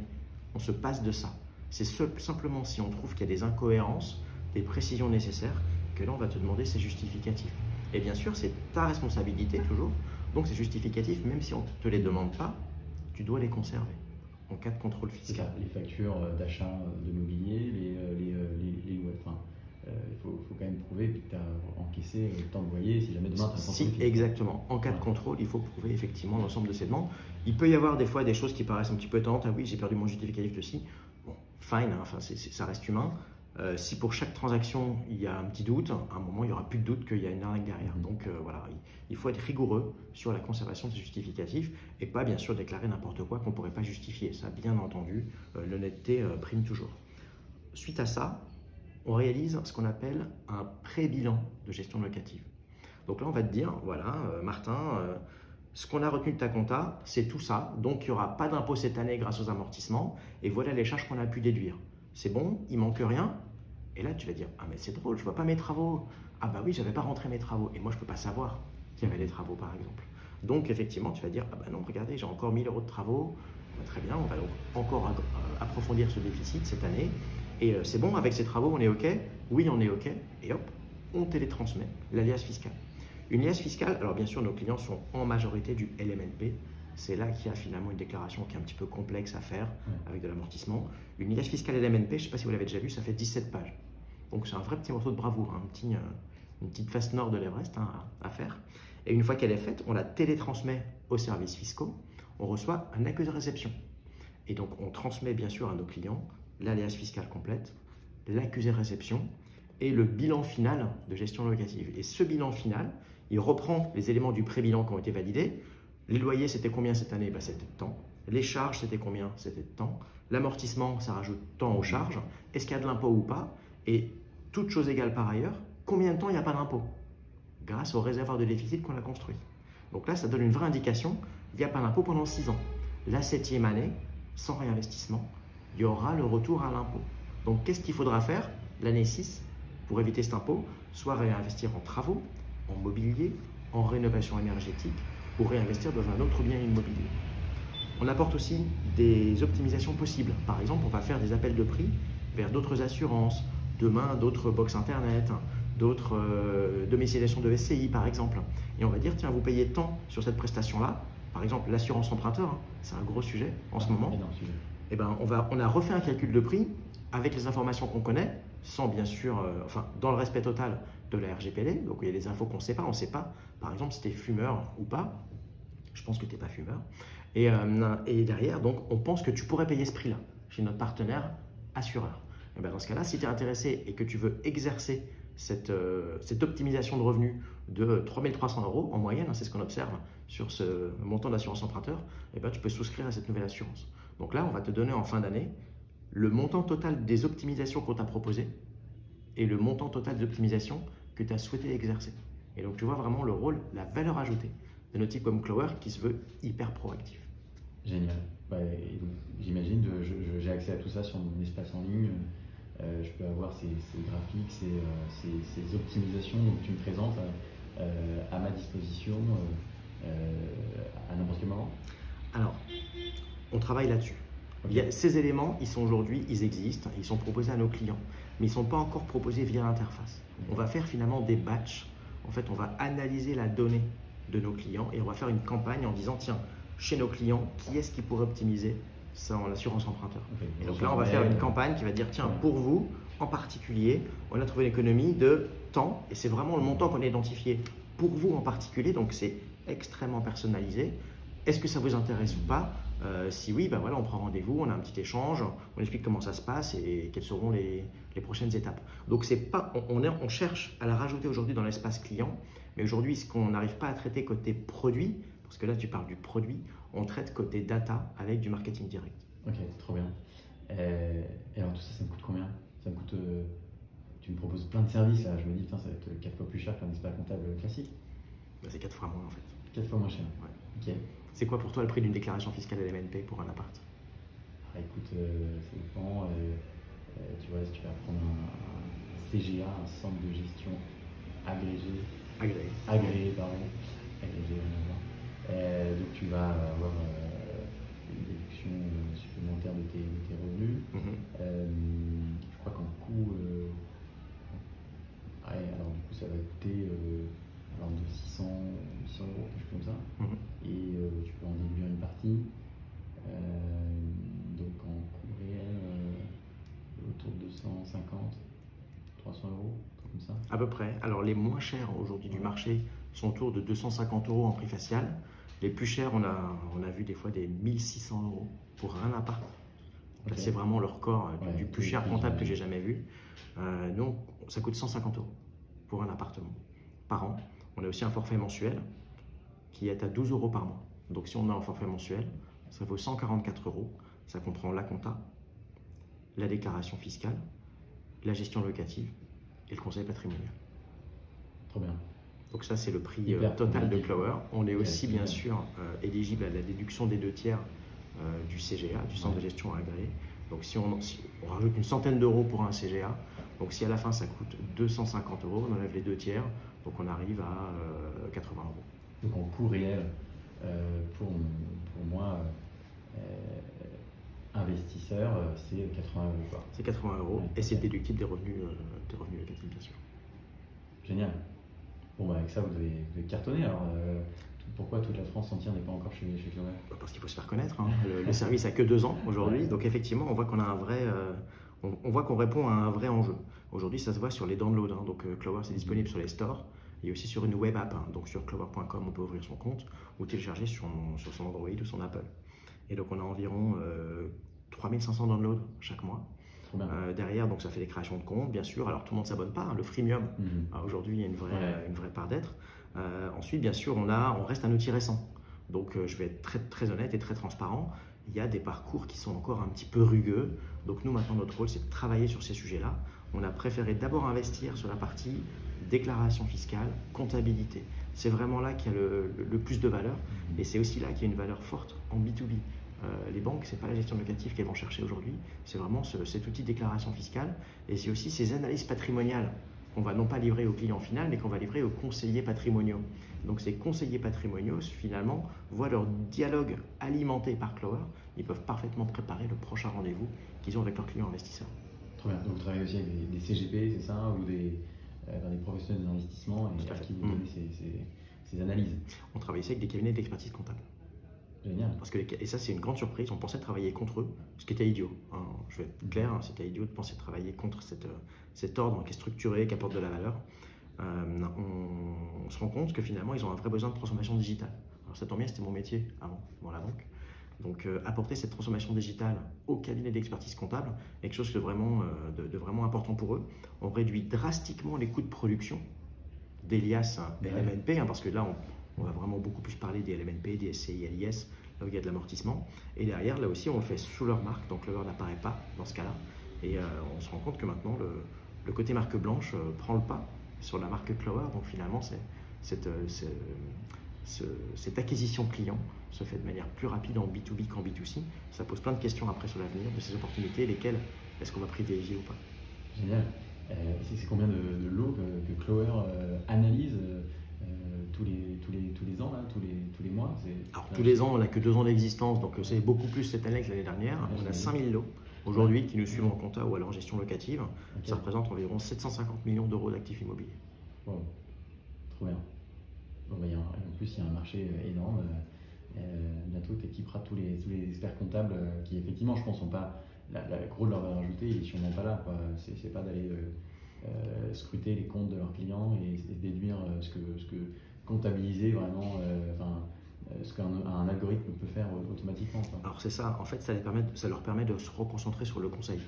A: On se passe de ça. C'est simplement si on trouve qu'il y a des incohérences, des précisions nécessaires, que là, on va te demander ces justificatifs. Et bien sûr, c'est ta responsabilité toujours. Donc, ces justificatifs, même si on ne te les demande pas, tu dois les conserver en cas de contrôle fiscal.
B: Les factures d'achat de mobilier, enfin, il faut quand même prouver que tu as encaissé tant de loyer si jamais demain tu as un contrôle fiscal.
A: Exactement. En cas de contrôle, il faut prouver effectivement l'ensemble de ces demandes. Il peut y avoir des fois des choses qui paraissent un petit peu étonnantes. Ah oui, j'ai perdu mon justificatif de ci. Bon, fine, hein, enfin, ça reste humain. Si pour chaque transaction, il y a un petit doute, à un moment, il n'y aura plus de doute qu'il y a une arnaque derrière. Donc voilà, il faut être rigoureux sur la conservation de ces justificatifs et pas bien sûr déclarer n'importe quoi qu'on ne pourrait pas justifier. Ça, bien entendu, l'honnêteté prime toujours. Suite à ça, on réalise ce qu'on appelle un pré-bilan de gestion locative. Donc là, on va te dire, voilà, Martin, ce qu'on a retenu de ta compta, c'est tout ça. Donc, il n'y aura pas d'impôt cette année grâce aux amortissements. Et voilà les charges qu'on a pu déduire. C'est bon, il manque rien. Et là, tu vas dire, ah mais c'est drôle, je ne vois pas mes travaux. Ah bah oui, je n'avais pas rentré mes travaux. Et moi, je ne peux pas savoir qu'il y avait des travaux, par exemple. Donc, effectivement, tu vas dire, ah bah non, regardez, j'ai encore 1 000 € de travaux. Bah, très bien, on va donc encore approfondir ce déficit cette année. Et c'est bon, avec ces travaux, on est OK? Oui, on est OK. Et hop, on télétransmet la liasse fiscale. Une liasse fiscale, alors bien sûr, nos clients sont en majorité du LMNP. C'est là qu'il y a finalement une déclaration qui est un petit peu complexe à faire avec de l'amortissement. Une liasse fiscale LMNP, je ne sais pas si vous l'avez déjà vu, ça fait 17 pages. Donc c'est un vrai petit morceau de bravoure, hein, une petite face nord de l'Everest à faire. Et une fois qu'elle est faite, on la télétransmet aux services fiscaux. On reçoit un accusé de réception. Et donc on transmet bien sûr à nos clients la liasse fiscale complète, l'accusé de réception et le bilan final de gestion locative. Et ce bilan final, il reprend les éléments du pré-bilan qui ont été validés. Les loyers, c'était combien cette année? C'était tant. Les charges, c'était combien? C'était tant. L'amortissement, ça rajoute tant aux charges. Est-ce qu'il y a de l'impôt ou pas? Et toute chose égale par ailleurs, combien de temps il n'y a pas d'impôt? Grâce au réservoir de déficit qu'on a construit. Donc là, ça donne une vraie indication, il n'y a pas d'impôt pendant 6 ans. La 7e année, sans réinvestissement, il y aura le retour à l'impôt. Donc, qu'est-ce qu'il faudra faire l'année 6 pour éviter cet impôt? Soit réinvestir en travaux, en mobilier, en rénovation énergétique ou réinvestir dans un autre bien immobilier. On apporte aussi des optimisations possibles. Par exemple, on va faire des appels de prix vers d'autres assurances, demain d'autres box internet, d'autres domiciliations de SCI par exemple. Et on va dire, tiens, vous payez tant sur cette prestation-là. Par exemple, l'assurance emprunteur, hein, c'est un gros sujet en ce moment. Et ben, on a refait un calcul de prix avec les informations qu'on connaît, sans bien sûr, dans le respect total de la RGPD. Donc il y a des infos qu'on ne sait pas. On ne sait pas, par exemple, si tu es fumeur ou pas. Je pense que tu n'es pas fumeur. Et derrière, donc, on pense que tu pourrais payer ce prix-là chez notre partenaire assureur. Et ben, dans ce cas-là, si tu es intéressé et que tu veux exercer cette optimisation de revenus de 3 300 € en moyenne, hein, c'est ce qu'on observe sur ce montant d'assurance emprunteur, et ben, tu peux souscrire à cette nouvelle assurance. Donc là, on va te donner en fin d'année le montant total des optimisations qu'on t'a proposées et le montant total des optimisations que tu as souhaité exercer. Et donc, tu vois vraiment le rôle, la valeur ajoutée de notre type comme Clover qui se veut hyper proactif.
B: Génial. J'imagine, j'ai accès à tout ça sur mon espace en ligne. Je peux avoir ces graphiques, ces optimisations que tu me présentes à ma disposition à n'importe quel moment.
A: Alors, on travaille là-dessus.
B: Ok.
A: Ces éléments, ils existent, ils sont proposés à nos clients, mais ils ne sont pas encore proposés via l'interface. On va faire finalement des batchs. En fait, on va analyser la donnée de nos clients et on va faire une campagne en disant, tiens, chez nos clients, qui est-ce qui pourrait optimiser son assurance emprunteur?
B: Ok.
A: Et donc là, on va faire une campagne qui va dire, tiens, pour vous, en particulier, on a trouvé une économie de temps, et c'est vraiment le montant qu'on a identifié pour vous en particulier, donc c'est extrêmement personnalisé. Est-ce que ça vous intéresse ou pas? Si oui, ben voilà, on prend rendez-vous, on a un petit échange, on explique comment ça se passe et quelles seront les prochaines étapes. Donc c'est pas, on cherche à la rajouter aujourd'hui dans l'espace client, mais aujourd'hui, ce qu'on n'arrive pas à traiter côté produit, parce que là tu parles du produit, on traite côté data avec du marketing direct.
B: Ok, trop bien. Et alors tout ça, ça me coûte combien? Ça me coûte. Tu me proposes plein de services là, je me dis, putain, ça va être 4 fois plus cher qu'un expert comptable classique.
A: Ben, c'est 4 fois moins en fait.
B: 4 fois moins cher.
A: Ouais.
B: Ok.
A: C'est quoi pour toi le prix d'une déclaration fiscale LMNP pour un appart?
B: Ah, écoute, ça dépend. Tu vois, si tu vas prendre un CGA, un centre de gestion agrégé, agréé, pardon, agrégé, rien à voir. Donc tu vas avoir une déduction supplémentaire de tes revenus. Je crois qu'en coût, alors du coup ça va coûter alors de 600 euros, quelque chose comme ça. Et tu peux en déduire une partie. Donc en coût réel, autour de 250, 300 euros, comme ça.
A: À peu près. Alors les moins chers aujourd'hui du marché sont autour de 250 euros en prix facial. Les plus chers, on a vu des fois des 1600 euros pour un appart. Là, c'est vraiment le record du plus cher comptable que j'ai jamais vu. Donc ça coûte 150 euros pour un appartement par an. On a aussi un forfait mensuel qui est à 12 euros par mois. Donc si on a un forfait mensuel, ça vaut 144 euros. Ça comprend la compta, la déclaration fiscale, la gestion locative et le conseil patrimonial.
B: Trop bien.
A: Donc ça, c'est le prix total de Clower. On est aussi bien sûr éligible à la déduction des 2/3 du CGA, du centre de gestion agréé. Donc si on rajoute une centaine d'euros pour un CGA, donc si à la fin ça coûte 250 euros, on enlève les 2/3, donc on arrive à 80 euros.
B: Donc en coût réel, pour moi, investisseur, c'est 80 euros. Quoi.
A: C'est 80 euros et c'est déductible des revenus locatifs, bien sûr.
B: Génial. Bon, bah, avec ça, vous devez cartonner. Alors, pourquoi toute la France entière n'est pas encore chez Clover?
A: Parce qu'il faut se faire connaître. Hein. Le service a que 2 ans aujourd'hui, donc effectivement, on voit qu'on a un vrai, on voit qu'on répond à un vrai enjeu. Aujourd'hui, ça se voit sur les downloads. Hein. Donc Clover, c'est disponible sur les stores et aussi sur une web app. Hein. Donc sur clover.com, on peut ouvrir son compte ou télécharger sur son Android ou son Apple. Et donc on a environ 3500 downloads chaque mois. Derrière, donc ça fait des créations de comptes, bien sûr. Alors tout le monde ne s'abonne pas, hein. Le freemium, aujourd'hui, il y a une vraie part d'être. Ensuite, bien sûr, on reste un outil récent. Donc je vais être très, très honnête et très transparent. Il y a des parcours qui sont encore un petit peu rugueux. Donc nous, maintenant, notre rôle, c'est de travailler sur ces sujets-là. On a préféré d'abord investir sur la partie déclaration fiscale, comptabilité. C'est vraiment là qu'il y a le plus de valeur. Et c'est aussi là qu'il y a une valeur forte en B2B. Les banques, ce n'est pas la gestion locative qu'elles vont chercher aujourd'hui, c'est vraiment cet outil de déclaration fiscale et c'est aussi ces analyses patrimoniales qu'on va non pas livrer au client final, mais qu'on va livrer aux conseillers patrimoniaux. Donc ces conseillers patrimoniaux, finalement, voient leur dialogue alimenté par Clover, ils peuvent parfaitement préparer le prochain rendez-vous qu'ils ont avec leurs clients investisseurs.
B: Très bien, donc vous travaillez aussi avec des CGP, c'est ça, ou des professionnels d'investissement et à qui vous donnez ces analyses?
A: On travaille aussi avec des cabinets d'expertise comptable.
B: Génial.
A: Et ça, c'est une grande surprise. On pensait travailler contre eux, ce qui était idiot. Hein. Je vais être clair, hein, c'était idiot de penser travailler contre cet ordre qui est structuré, qui apporte de la valeur. On se rend compte que finalement, ils ont un vrai besoin de transformation digitale. Alors ça tombe bien, c'était mon métier avant, dans la banque. Donc apporter cette transformation digitale au cabinet d'expertise comptable est quelque chose de vraiment important pour eux. On réduit drastiquement les coûts de production des LIAS et LMNP, hein, parce que là, on va vraiment beaucoup plus parler des LMNP, des SCI, LIS, là où il y a de l'amortissement. Et derrière, là aussi, on le fait sous leur marque, donc Clover n'apparaît pas dans ce cas-là. Et on se rend compte que maintenant, le côté marque blanche prend le pas sur la marque Clover. Donc finalement, cette acquisition client se fait de manière plus rapide en B2B qu'en B2C. Ça pose plein de questions après sur l'avenir de ces opportunités, lesquelles est-ce qu'on va privilégier ou pas.
B: Génial. C'est combien de lots que Clover analyse tous les ans, là, tous les mois?
A: Alors tous les ans, on n'a que 2 ans d'existence, donc c'est beaucoup plus cette année que l'année dernière. On a 5000 lots aujourd'hui qui nous suivent en compta ou alors en gestion locative. Ça représente environ 750 millions d'euros d'actifs immobiliers.
B: Wow. Trop bien. Bon, bah, en plus, il y a un marché énorme. Bientôt, tu équiperas tous les experts comptables qui, effectivement, je pense, n'ont pas la gros de leur valeur ajoutée, ils ne sont sûrement pas là. C'est pas d'aller scruter les comptes de leurs clients et déduire ce que comptabiliser vraiment, ce qu'un algorithme peut faire automatiquement. Quoi.
A: Alors c'est ça, en fait, ça leur permet de se reconcentrer sur le conseil.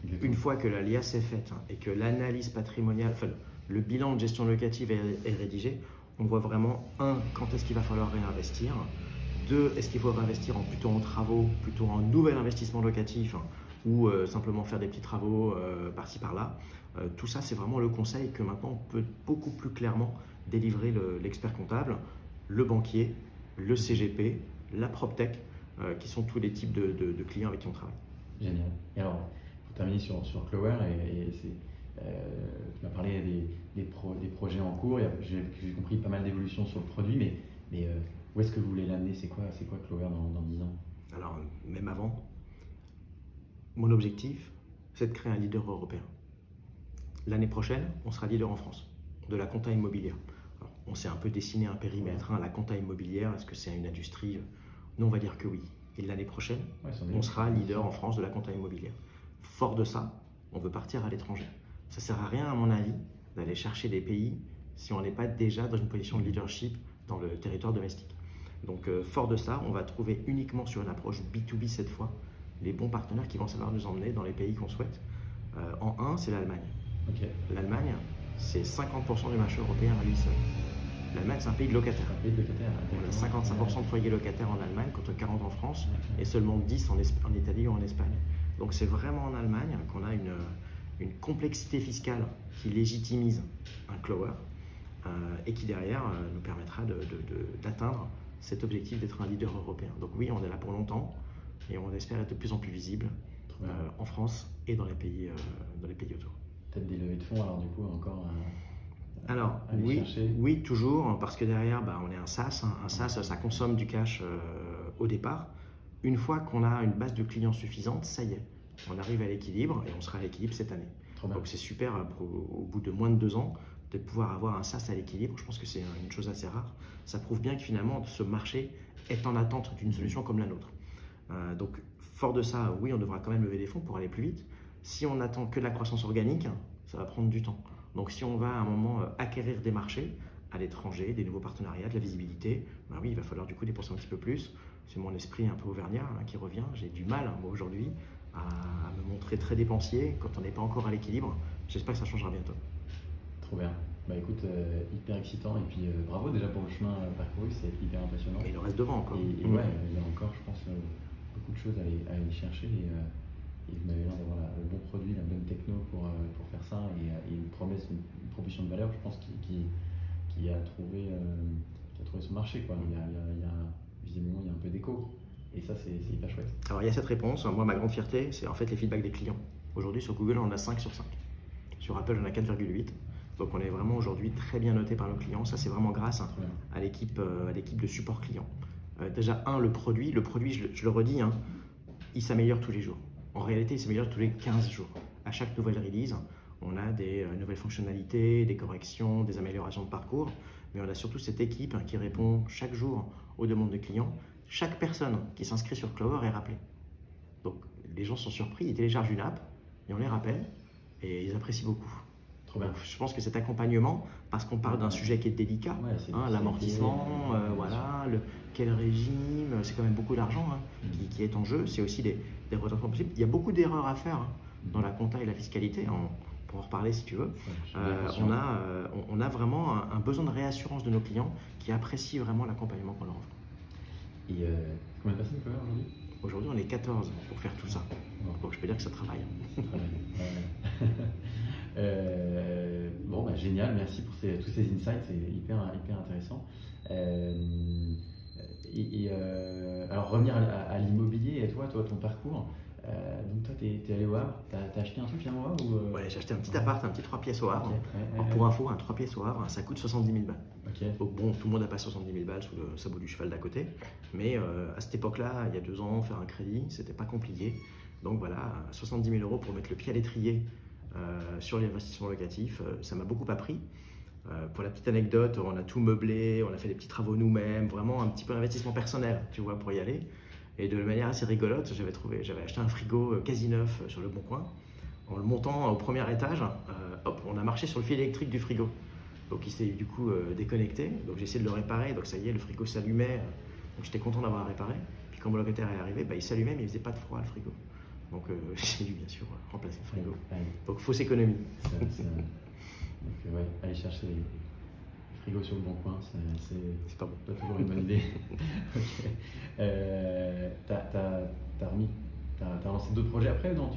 B: Exactement.
A: Une fois que la l'IAS est faite et que l'analyse patrimoniale, enfin, le bilan de gestion locative est rédigé, on voit vraiment, quand est-ce qu'il va falloir réinvestir. 2, est-ce qu'il faut réinvestir plutôt en travaux, plutôt en nouvel investissement locatif ou simplement faire des petits travaux par-ci par-là. Tout ça, c'est vraiment le conseil que maintenant on peut beaucoup plus clairement délivrer l'expert comptable, le banquier, le CGP, la PropTech, qui sont tous les types de clients avec qui on travaille.
B: Génial. Et alors, pour terminer sur Clover, tu m'as parlé des projets en cours, j'ai compris pas mal d'évolutions sur le produit, mais où est-ce que vous voulez l'amener? C'est quoi Clover dans 10 ans?
A: Alors, même avant, mon objectif, c'est de créer un leader européen. L'année prochaine, on sera leader en France, de la compta immobilière. Alors, on s'est un peu dessiné un périmètre, la compta immobilière, est-ce que c'est une industrie? Nous, on va dire que oui. Et l'année prochaine, on sera leader en France de la compta immobilière. Fort de ça, on veut partir à l'étranger. Ça ne sert à rien, à mon avis, d'aller chercher des pays si on n'est pas déjà dans une position de leadership dans le territoire domestique. Donc, fort de ça, on va trouver uniquement sur une approche B2B cette fois les bons partenaires qui vont savoir nous emmener dans les pays qu'on souhaite. En un, c'est l'Allemagne.
B: Okay.
A: L'Allemagne, c'est 50% du marché européen à lui seul. L'Allemagne, c'est un pays de locataires. On a 55% de foyers locataires en Allemagne contre 40 en France et seulement 10 en Italie ou en Espagne. Donc c'est vraiment en Allemagne qu'on a une complexité fiscale qui légitimise un Clover et qui derrière nous permettra d'atteindre cet objectif d'être un leader européen. Donc oui, on est là pour longtemps et on espère être de plus en plus visible en France et dans les pays autour.
B: Peut-être des levées de fonds alors du coup encore
A: alors oui, toujours, parce que derrière on est un SaaS. Un SaaS, ça consomme du cash au départ. Une fois qu'on a une base de clients suffisante, ça y est, on arrive à l'équilibre et on sera à l'équilibre cette année. Donc c'est super au bout de moins de 2 ans de pouvoir avoir un SaaS à l'équilibre. Je pense que c'est une chose assez rare. Ça prouve bien que finalement ce marché est en attente d'une solution comme la nôtre. Donc fort de ça, oui, on devra quand même lever des fonds pour aller plus vite. Si on attend que de la croissance organique, ça va prendre du temps. Donc si on va à un moment acquérir des marchés à l'étranger, des nouveaux partenariats, de la visibilité, oui, il va falloir du coup dépenser un petit peu plus. C'est mon esprit un peu auvergnat qui revient. J'ai du mal, moi, aujourd'hui, à me montrer très dépensier quand on n'est pas encore à l'équilibre. J'espère que ça changera bientôt.
B: Trop bien. Écoute, hyper excitant et puis bravo déjà pour le chemin parcouru, c'est hyper impressionnant.
A: Mais il en reste devant encore.
B: Et ouais, il y a encore, je pense, beaucoup de choses à aller chercher et vous m'avez l'air d'avoir le bon produit, la bonne techno pour faire ça et une proposition de valeur, je pense, qui a trouvé son marché. Quoi. Visiblement, il y a un peu d'écho. Et ça, c'est hyper chouette.
A: Alors, il y a cette réponse. Moi, ma grande fierté, c'est en fait les feedbacks des clients. Aujourd'hui, sur Google, on a 5 sur 5. Sur Apple, on a 4,8. Donc, on est vraiment aujourd'hui très bien noté par nos clients. Ça, c'est vraiment grâce à l'équipe de support client. Déjà, le produit, je le redis, il s'améliore tous les jours. En réalité, il s'améliore tous les 15 jours. À chaque nouvelle release, on a des nouvelles fonctionnalités, des corrections, des améliorations de parcours. Mais on a surtout cette équipe qui répond chaque jour aux demandes de clients. Chaque personne qui s'inscrit sur Clover est rappelée. Donc, les gens sont surpris, ils téléchargent une app et on les rappelle et ils apprécient beaucoup. Donc, je pense que cet accompagnement, parce qu'on parle d'un sujet qui est délicat, l'amortissement, quel régime, c'est quand même beaucoup d'argent qui est en jeu. C'est aussi des redressements possibles. Il y a beaucoup d'erreurs à faire dans la compta et la fiscalité. On pourra en reparler si tu veux. On a vraiment un besoin de réassurance de nos clients qui apprécient vraiment l'accompagnement qu'on leur offre.
B: Et combien de personnes aujourd'hui?
A: Aujourd'hui, on est 14 pour faire tout ça. Donc, je peux dire que ça travaille.
B: Génial, merci pour tous ces insights, c'est hyper intéressant. Alors revenir à l'immobilier et toi, ton parcours, Donc toi, t'es allé au Havre, t'as acheté un truc finalement au Havre ou
A: Ouais, j'ai acheté un petit appart, un petit 3 pièces au Havre.
B: Ok,
A: Alors, pour info, un 3 pièces au Havre, ça coûte 70 000 balles.
B: Ok.
A: Donc bon, tout le monde n'a pas 70 000 balles sous le sabot du cheval d'à côté. Mais à cette époque-là, il y a 2 ans, faire un crédit, c'était pas compliqué. Donc voilà, 70 000 euros pour mettre le pied à l'étrier sur l'investissement locatif, ça m'a beaucoup appris. Pour la petite anecdote, on a tout meublé, on a fait des petits travaux nous-mêmes, vraiment un petit peu d'investissement personnel, tu vois, pour y aller. Et de manière assez rigolote, j'avais acheté un frigo quasi neuf sur le Bon Coin. En le montant au premier étage, hop, on a marché sur le fil électrique du frigo. Donc il s'est du coup déconnecté, donc j'ai essayé de le réparer, donc ça y est, le frigo s'allumait, donc j'étais content d'avoir réparé. Puis quand mon locataire est arrivé, il s'allumait mais il faisait pas de froid le frigo. Donc j'ai dû bien sûr remplacer le frigo. Donc fausse économie.
B: Donc ouais, aller chercher les frigos sur le Bon Coin,
A: C'est pas bon.
B: pas toujours une bonne idée. Ok. T'as lancé d'autres projets après ou non?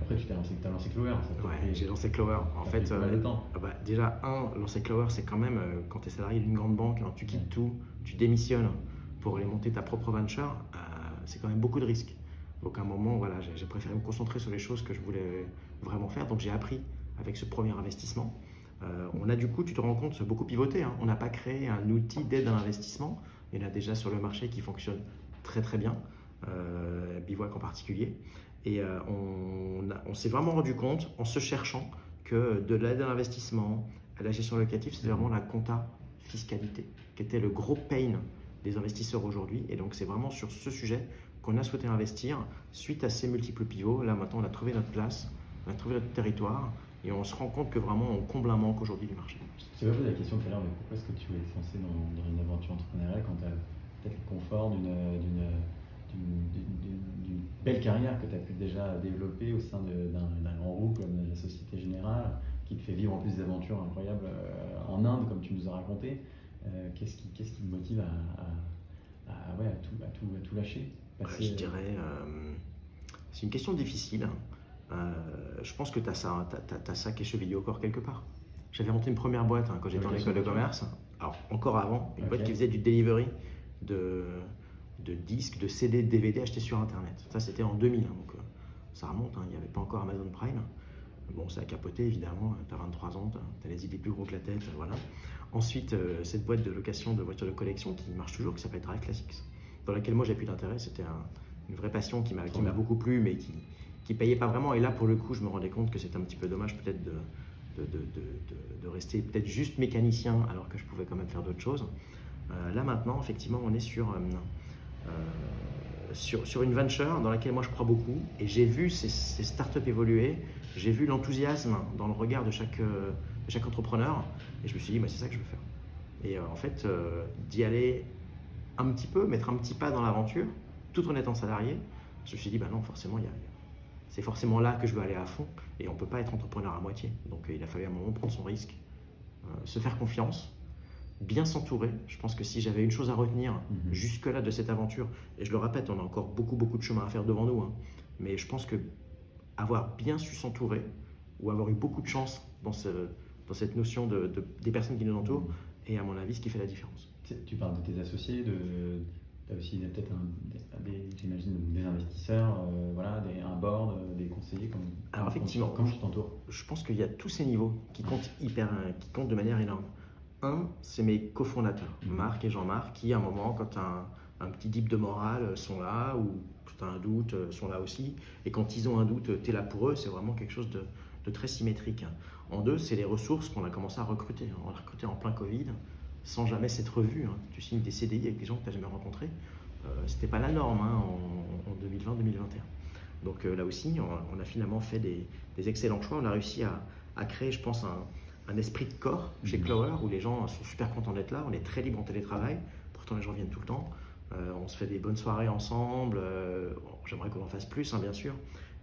B: Après tu t'as lancé Clover.
A: Ouais, j'ai lancé Clover. En fait,
B: pas mal de temps.
A: Déjà, lancer Clover, c'est quand même, quand tu es salarié d'une grande banque, hein, tu quittes tout, tu démissionnes pour aller monter ta propre venture, c'est quand même beaucoup de risques. Donc à un moment, voilà, j'ai préféré me concentrer sur les choses que je voulais vraiment faire. Donc j'ai appris avec ce premier investissement. On a du coup, tu te rends compte, beaucoup pivoté. Hein. On n'a pas créé un outil d'aide à l'investissement. Il y en a déjà sur le marché qui fonctionne très très bien, Bivouac en particulier. Et on s'est vraiment rendu compte en se cherchant que de l'aide à l'investissement, à la gestion locative, c'était vraiment la compta fiscalité qui était le gros pain des investisseurs aujourd'hui. Et donc c'est vraiment sur ce sujet qu'on a souhaité investir suite à ces multiples pivots. Là maintenant on a trouvé notre place, on a trouvé notre territoire et on se rend compte que vraiment on comble un manque aujourd'hui du marché.
B: Je t'ai posé la question tout à l'heure, mais pourquoi est-ce que tu voulais te lancer dans une aventure entrepreneuriale quand tu as peut-être le confort d'une belle carrière que tu as pu déjà développer au sein d'un grand groupe comme la Société Générale, qui te fait vivre en plus des aventures incroyables en Inde, comme tu nous as raconté. Qu'est-ce qui te motive à tout lâcher
A: Je dirais, c'est une question difficile. Je pense que tu as ça qui est chevillé au corps quelque part. J'avais monté une première boîte quand j'étais en école de commerce, alors encore avant, une boîte qui faisait du delivery de disques, de CD, de DVD achetés sur Internet. Ça, c'était en 2000, donc ça remonte, il n'y avait pas encore Amazon Prime. Bon, ça a capoté, évidemment, tu as 23 ans, tu as les idées plus gros que la tête, voilà. Ensuite, cette boîte de location de voitures de collection qui marche toujours, qui s'appelle Drive Classics, dans laquelle moi j'ai plus d'intérêt, c'était une vraie passion qui m'a beaucoup plu, mais qui payait pas vraiment. Et là, pour le coup, je me rendais compte que c'était un petit peu dommage peut-être de rester peut-être juste mécanicien, alors que je pouvais quand même faire d'autres choses. Là maintenant, effectivement, on est sur une venture dans laquelle moi je crois beaucoup, et j'ai vu ces startups évoluer, j'ai vu l'enthousiasme dans le regard de chaque entrepreneur, et je me suis dit, c'est ça que je veux faire. Et en fait, d'y aller un petit peu, mettre un petit pas dans l'aventure, tout en étant salarié, je me suis dit, non, forcément, c'est forcément là que je veux aller à fond, et on ne peut pas être entrepreneur à moitié. Donc il a fallu à un moment prendre son risque, se faire confiance, bien s'entourer. Je pense que si j'avais une chose à retenir jusque-là de cette aventure, et je le répète, on a encore beaucoup de chemin à faire devant nous, mais je pense que avoir bien su s'entourer, ou avoir eu beaucoup de chance dans cette notion des personnes qui nous entourent, est à mon avis ce qui fait la différence.
B: Tu parles de tes associés, tu as aussi peut-être j'imagine des investisseurs, un board, des conseillers.
A: Alors effectivement,
B: comment tu t'entoures?
A: Je pense qu'il y a tous ces niveaux qui comptent de manière énorme. Un, c'est mes cofondateurs, Marc et Jean-Marc, qui à un moment, quand tu as un petit dip de morale, sont là, ou quand tu as un doute, sont là aussi. Et quand ils ont un doute, tu es là pour eux. C'est vraiment quelque chose de très symétrique. En deux, c'est les ressources qu'on a commencé à recruter. On a recruté en plein Covid, sans jamais s'être vu. Tu signes des CDI avec des gens que tu n'as jamais rencontrés. C'était pas la norme en 2020-2021. Donc là aussi, on a finalement fait des excellents choix. On a réussi à créer, je pense, un esprit de corps chez Clover, où les gens sont super contents d'être là. On est très libre en télétravail, pourtant les gens viennent tout le temps. On se fait des bonnes soirées ensemble. J'aimerais qu'on en fasse plus, bien sûr,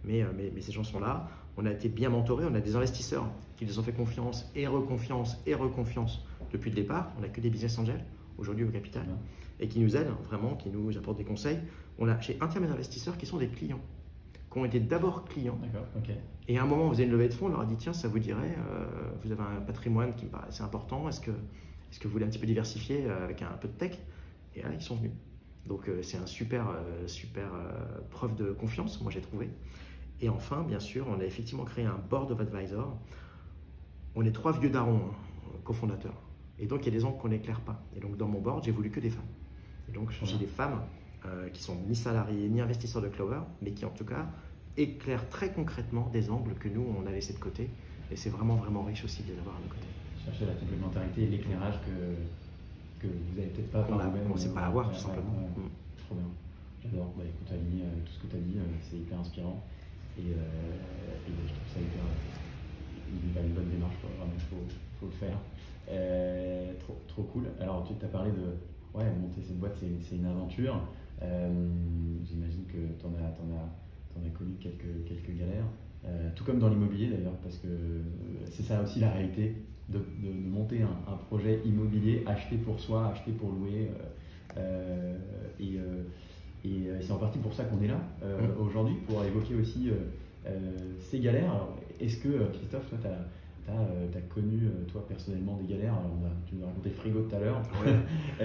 A: mais ces gens sont là. On a été bien mentorés, on a des investisseurs qui nous ont fait confiance et reconfiance depuis le départ. On n'a que des business angels aujourd'hui au capital et qui nous aident vraiment, qui nous apportent des conseils. J'ai un tiers des investisseurs qui sont des clients, qui ont été d'abord clients.
B: Okay.
A: Et à un moment, on faisait une levée de fonds, on leur a dit, tiens, ça vous dirait, vous avez un patrimoine qui me paraît assez important, est-ce que vous voulez un petit peu diversifier avec un peu de tech? Et là, ils sont venus. Donc c'est un super preuve de confiance, moi j'ai trouvé. Et enfin, bien sûr, on a effectivement créé un board of advisors. On est 3 vieux darons, cofondateurs. Et donc, il y a des angles qu'on n'éclaire pas. Et donc, dans mon board, j'ai voulu que des femmes. Et donc, j'ai des femmes qui sont ni salariées, ni investisseurs de Clover, mais qui, en tout cas, éclairent très concrètement des angles que nous, on a laissés de côté. Et c'est vraiment, vraiment riche aussi de les avoir à nos côtés.
B: Chercher la complémentarité et l'éclairage que vous n'avez peut-être pas par vous-même.
A: On ne sait pas avoir, tout simplement.
B: Trop bien. J'adore. Bah, écoute, Aline, tout ce que tu as dit, c'est hyper inspirant. Et je trouve ça une bonne démarche, quoi. Vraiment, faut le faire. Trop cool. Alors, tu as parlé de monter cette boîte, c'est une aventure. J'imagine que tu en as connu quelques galères. Tout comme dans l'immobilier d'ailleurs, parce que c'est ça aussi la réalité de monter un projet immobilier, acheter pour soi, acheter pour louer. Et c'est en partie pour ça qu'on est là aujourd'hui, pour évoquer aussi ces galères. Alors, est-ce que, Christophe, toi, tu as connu, toi, personnellement, des galères? Alors, tu nous as raconté le frigo tout à l'heure. Ouais.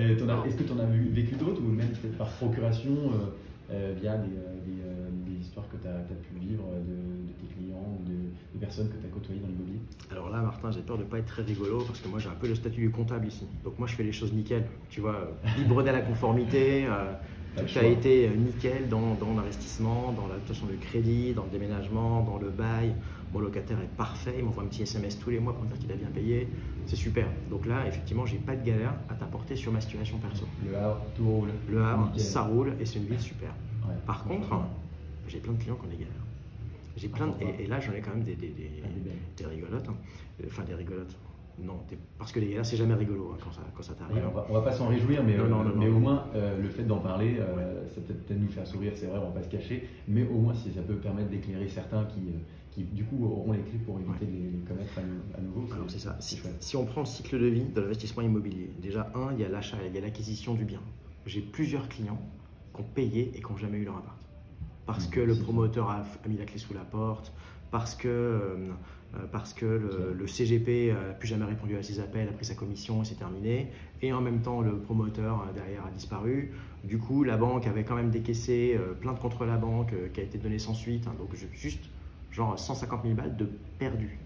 B: Est-ce que tu en as vécu d'autres, ou même peut-être par procuration, via des histoires que tu as pu vivre de tes clients ou de personnes que tu as côtoyées dans l'immobilier?
A: Alors là, Martin, j'ai peur de ne pas être très rigolo, parce que moi, j'ai un peu le statut du comptable ici. Donc moi, je fais les choses nickel. Tu vois, libre à la conformité. Tout a été nickel dans l'investissement, dans l'obtention du crédit, dans le déménagement, dans le bail. Mon locataire est parfait, il m'envoie un petit SMS tous les mois pour dire qu'il a bien payé. C'est super. Donc là, effectivement, j'ai pas de galère à t'apporter sur ma situation perso.
B: Le Havre, tout roule.
A: Le Havre, ça roule et c'est une ville super.
B: Ouais,
A: par contre, j'ai plein de clients qui ont des galères. J'ai plein et là, j'en ai quand même des rigolotes. Enfin, des rigolotes. Non, parce que les galères, c'est jamais rigolo quand ça t'arrive.
B: Ouais, on va pas s'en réjouir, mais,
A: non,
B: au moins le fait d'en parler, ça peut-être nous faire sourire, c'est vrai, on va pas se cacher, mais au moins si ça peut permettre d'éclairer certains qui du coup auront les clés pour éviter de les commettre à nouveau.
A: Alors c'est ça. Si on prend le cycle de vie de l'investissement immobilier, déjà il y a l'achat, il y a l'acquisition du bien. J'ai plusieurs clients qui ont payé et qui n'ont jamais eu leur appart. Parce que le promoteur a mis la clé sous la porte, parce que le CGP n'a plus jamais répondu à ses appels, a pris sa commission et c'est terminé. Et en même temps, le promoteur derrière a disparu. Du coup, la banque avait quand même décaissé plainte contre la banque qui a été donnée sans suite. Donc juste genre 150 000 balles de perdu.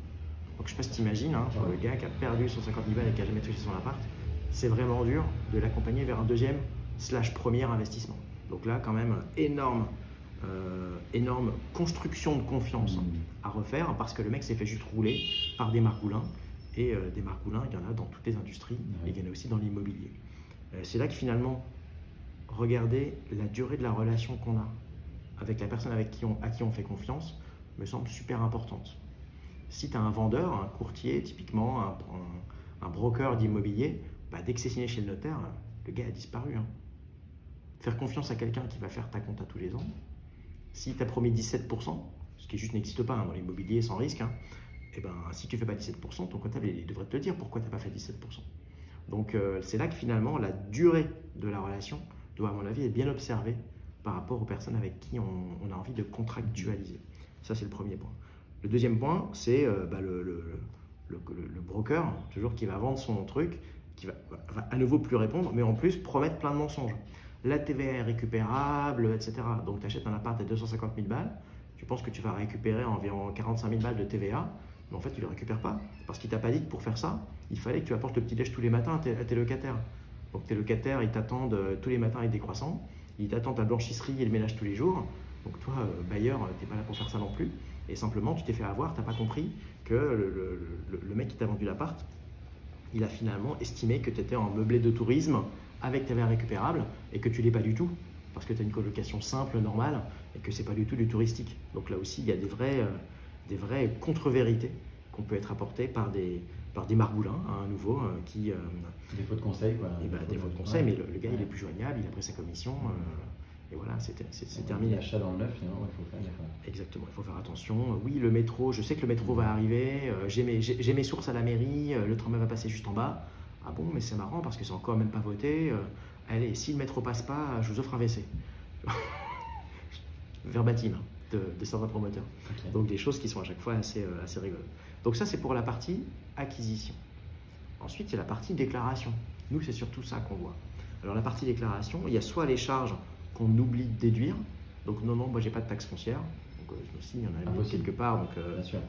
A: Donc je ne sais pas si tu imagines, le gars qui a perdu 150 000 balles et qui n'a jamais touché son appart, c'est vraiment dur de l'accompagner vers un deuxième/premier investissement. Donc là, quand même, énorme construction de confiance à refaire, parce que le mec s'est fait juste rouler par des margoulins. Et des margoulins, il y en a dans toutes les industries, et il y en a aussi dans l'immobilier. C'est là que finalement, regarder la durée de la relation qu'on a avec la personne à qui on fait confiance me semble super importante. Si tu as un vendeur, un courtier, typiquement un broker d'immobilier, dès que c'est signé chez le notaire, le gars a disparu. Faire confiance à quelqu'un qui va faire ta compta tous les ans, si tu as promis 17%, ce qui juste n'existe pas dans l'immobilier sans risque, et si tu ne fais pas 17%, ton comptable il devrait te dire pourquoi tu n'as pas fait 17%. Donc c'est là que finalement la durée de la relation doit, à mon avis, être bien observée par rapport aux personnes avec qui on a envie de contractualiser. Ça, c'est le premier point. Le deuxième point, c'est le broker, toujours qui va vendre son truc, qui va à nouveau plus répondre, mais en plus promettre plein de mensonges. La TVA est récupérable, etc. Donc tu achètes un appart à 250 000 balles, tu penses que tu vas récupérer environ 45 000 balles de TVA, mais en fait tu ne le récupères pas, parce qu'il ne t'a pas dit que pour faire ça, il fallait que tu apportes le petit-déj tous les matins à tes locataires. Donc tes locataires, ils t'attendent tous les matins avec des croissants, ils t'attendent à la blanchisserie et le ménage tous les jours. Donc toi, bailleur, tu n'es pas là pour faire ça non plus. Et simplement, tu t'es fait avoir, tu n'as pas compris que le mec qui t'a vendu l'appart, il a finalement estimé que tu étais en meublé de tourisme avec TVA récupérable et que tu ne l'es pas du tout, parce que tu as une colocation simple, normale, et que ce n'est pas du tout du touristique. Donc là aussi, il y a des vraies contre-vérités qu'on peut être apportées par des margoulins, à nouveau, qui…
B: Des faux de conseil, quoi.
A: Des faux de conseil, mais le gars, il est plus joignable, il a pris sa commission, et voilà, c'est terminé.
B: L'achat dans le neuf, finalement, il faut faire gaffe.
A: Exactement, il faut faire attention. Oui, le métro, je sais que le métro va arriver, j'ai mes sources à la mairie, le tramway va passer juste en bas. Ah bon, mais c'est marrant parce que c'est encore même pas voté. Allez, si le métro passe pas, je vous offre un WC. Verbatim de certains promoteurs. Okay. Donc des choses qui sont à chaque fois assez rigolotes. Donc ça, c'est pour la partie acquisition. Ensuite, il y a la partie déclaration. Nous, c'est surtout ça qu'on voit. Alors la partie déclaration, il y a soit les charges qu'on oublie de déduire, donc non, moi j'ai pas de taxe foncière, donc je me suis dit, il y en a une quelque part, donc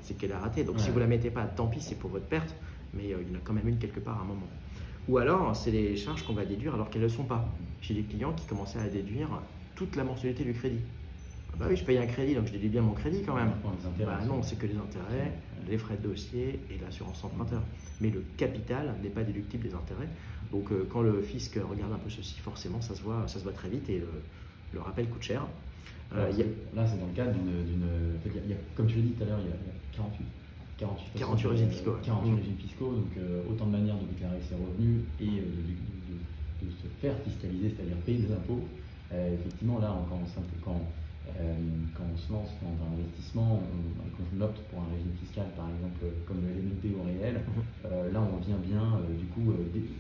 A: c'est qu'elle a raté. Donc si vous la mettez pas, tant pis, c'est pour votre perte, mais il y en a quand même une quelque part à un moment. Ou alors, c'est les charges qu'on va déduire alors qu'elles ne le sont pas. J'ai des clients qui commençaient à déduire toute la mensualité du crédit. Ah bah oui, je paye un crédit, donc je déduis bien mon crédit quand même. Bah non, c'est que les intérêts, les frais de dossier et l'assurance emprunteur. Mais le capital n'est pas déductible des intérêts. Donc quand le fisc regarde un peu ceci, forcément, ça se voit très vite et le rappel coûte cher.
B: Là, c'est dans le cadre d'une. Comme tu l'as dit tout à l'heure, il y a 48
A: régimes fiscaux.
B: 48 régimes fiscaux, donc autant de manières de déclarer ses revenus et de se faire fiscaliser, c'est-à-dire payer des impôts. Effectivement, là, quand on se lance dans un investissement et qu'on opte pour un régime fiscal, par exemple, comme le LMNP au réel, là, on vient bien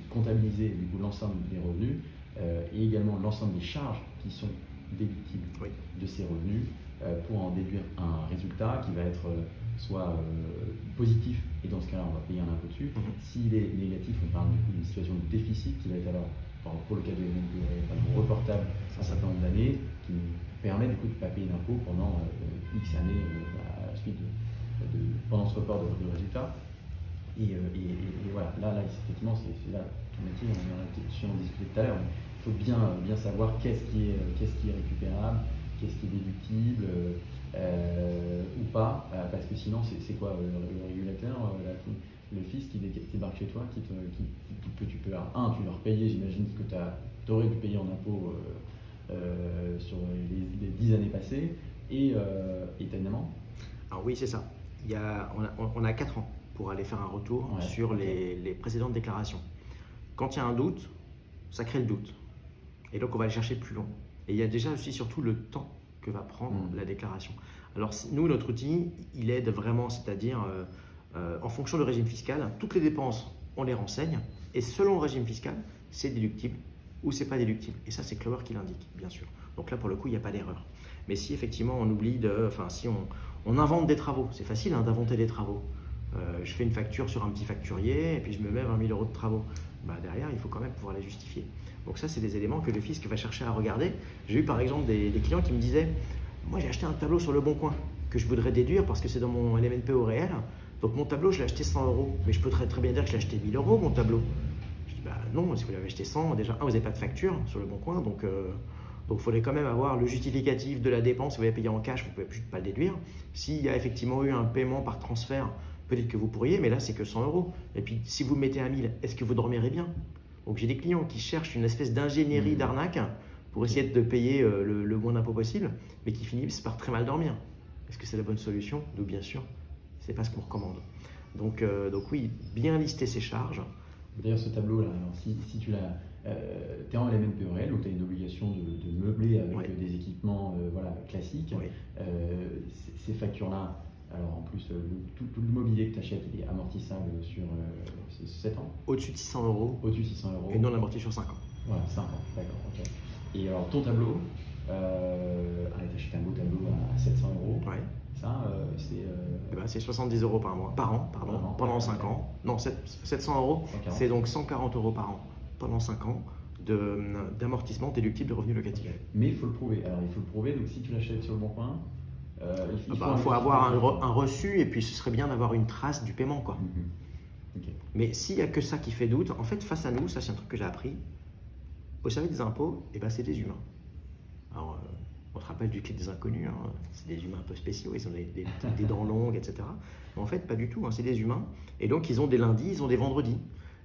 B: comptabiliser l'ensemble des revenus et également l'ensemble des charges qui sont déductibles de ces revenus pour en déduire un résultat qui va être soit positif, et dans ce cas-là, on va payer un impôt dessus. S'il est négatif, on parle du coup d'une situation de déficit qui va être alors, pour le cas de LMNP, reportable un certain nombre d'années, qui nous permet du coup de ne pas payer d'impôt pendant X années à la suite pendant ce report de résultat. Et voilà, là effectivement, c'est là ton métier, on en discuté tout à l'heure. Il faut bien savoir qu'est-ce qui est récupérable, qu'est-ce qui est déductible ou pas, parce que sinon, c'est quoi le régulateur, le fisc qui débarque chez toi, tu peux leur payer, j'imagine que tu aurais dû payer en impôt sur les 10 années passées, et étonnamment.
A: Alors oui, c'est ça. On a 4 ans pour aller faire un retour sur les précédentes déclarations. Quand il y a un doute, ça crée le doute. Et donc, on va aller chercher plus long. Et il y a déjà aussi surtout le temps que va prendre la déclaration. Alors, nous, notre outil, il aide vraiment, c'est-à-dire en fonction du régime fiscal, toutes les dépenses, on les renseigne. Et selon le régime fiscal, c'est déductible ou c'est pas déductible. Et ça, c'est Clover qui l'indique, bien sûr. Donc là, pour le coup, il n'y a pas d'erreur. Mais si effectivement, on oublie si on invente des travaux, c'est facile d'inventer des travaux. Je fais une facture sur un petit facturier et puis je me mets 20 000 € de travaux. Derrière, il faut quand même pouvoir les justifier. Donc ça, c'est des éléments que le fisc va chercher à regarder. J'ai eu par exemple des clients qui me disaient « Moi, j'ai acheté un tableau sur Le Bon Coin que je voudrais déduire parce que c'est dans mon LMNP au réel. Donc mon tableau, je l'ai acheté 100 €. Mais je peux très bien dire que je l'ai acheté 1 000 € mon tableau. » Je dis « Non, si vous l'avez acheté 100, déjà, vous n'avez pas de facture sur Le Bon Coin. Donc il faudrait quand même avoir le justificatif de la dépense. Si vous avez payé en cash, vous ne pouvez plus pas le déduire. S'il y a effectivement eu un paiement par transfert, peut-être que vous pourriez, mais là, c'est que 100 €. Et puis, si vous mettez à 1000, est-ce que vous dormirez bien? Donc, j'ai des clients qui cherchent une espèce d'ingénierie d'arnaque pour essayer de payer le moins d'impôt possible, mais qui finissent par très mal dormir. Est-ce que c'est la bonne solution? Nous, bien sûr, ce n'est pas ce qu'on recommande. Donc oui, bien lister ses charges.
B: D'ailleurs, ce tableau-là, si tu l'as, tu es en LMNP réel, donc tu as une obligation de meubler avec des équipements classiques. Ces factures-là, alors en plus, tout le mobilier que tu achètes, il est amortissable sur 7 ans.
A: Au-dessus de 600 €.
B: Au-dessus de 600 €.
A: Et non amorti sur 5 ans.
B: Voilà, 5 ans, d'accord, ok. Et alors ton tableau, tu achètes un beau tableau à 700 €.
A: Ouais.
B: Ça,
A: c'est 70 € par an, pendant 5 ans. Non, 700 €, c'est donc 140 € par an pendant 5 ans d'amortissement déductible de revenus locatifs.
B: Mais il faut le prouver. Alors il faut le prouver, donc si tu l'achètes sur Le Bon Coin,
A: il faut avoir un reçu et puis ce serait bien d'avoir une trace du paiement, quoi.
B: Okay.
A: Mais s'il n'y a que ça qui fait doute, en fait, face à nous, ça c'est un truc que j'ai appris, au service des impôts, c'est des humains. Alors, on se rappelle du clip des inconnus, hein, c'est des humains un peu spéciaux, ils ont des dents longues, etc. Mais en fait, pas du tout, hein, c'est des humains. Et donc, ils ont des lundis, ils ont des vendredis.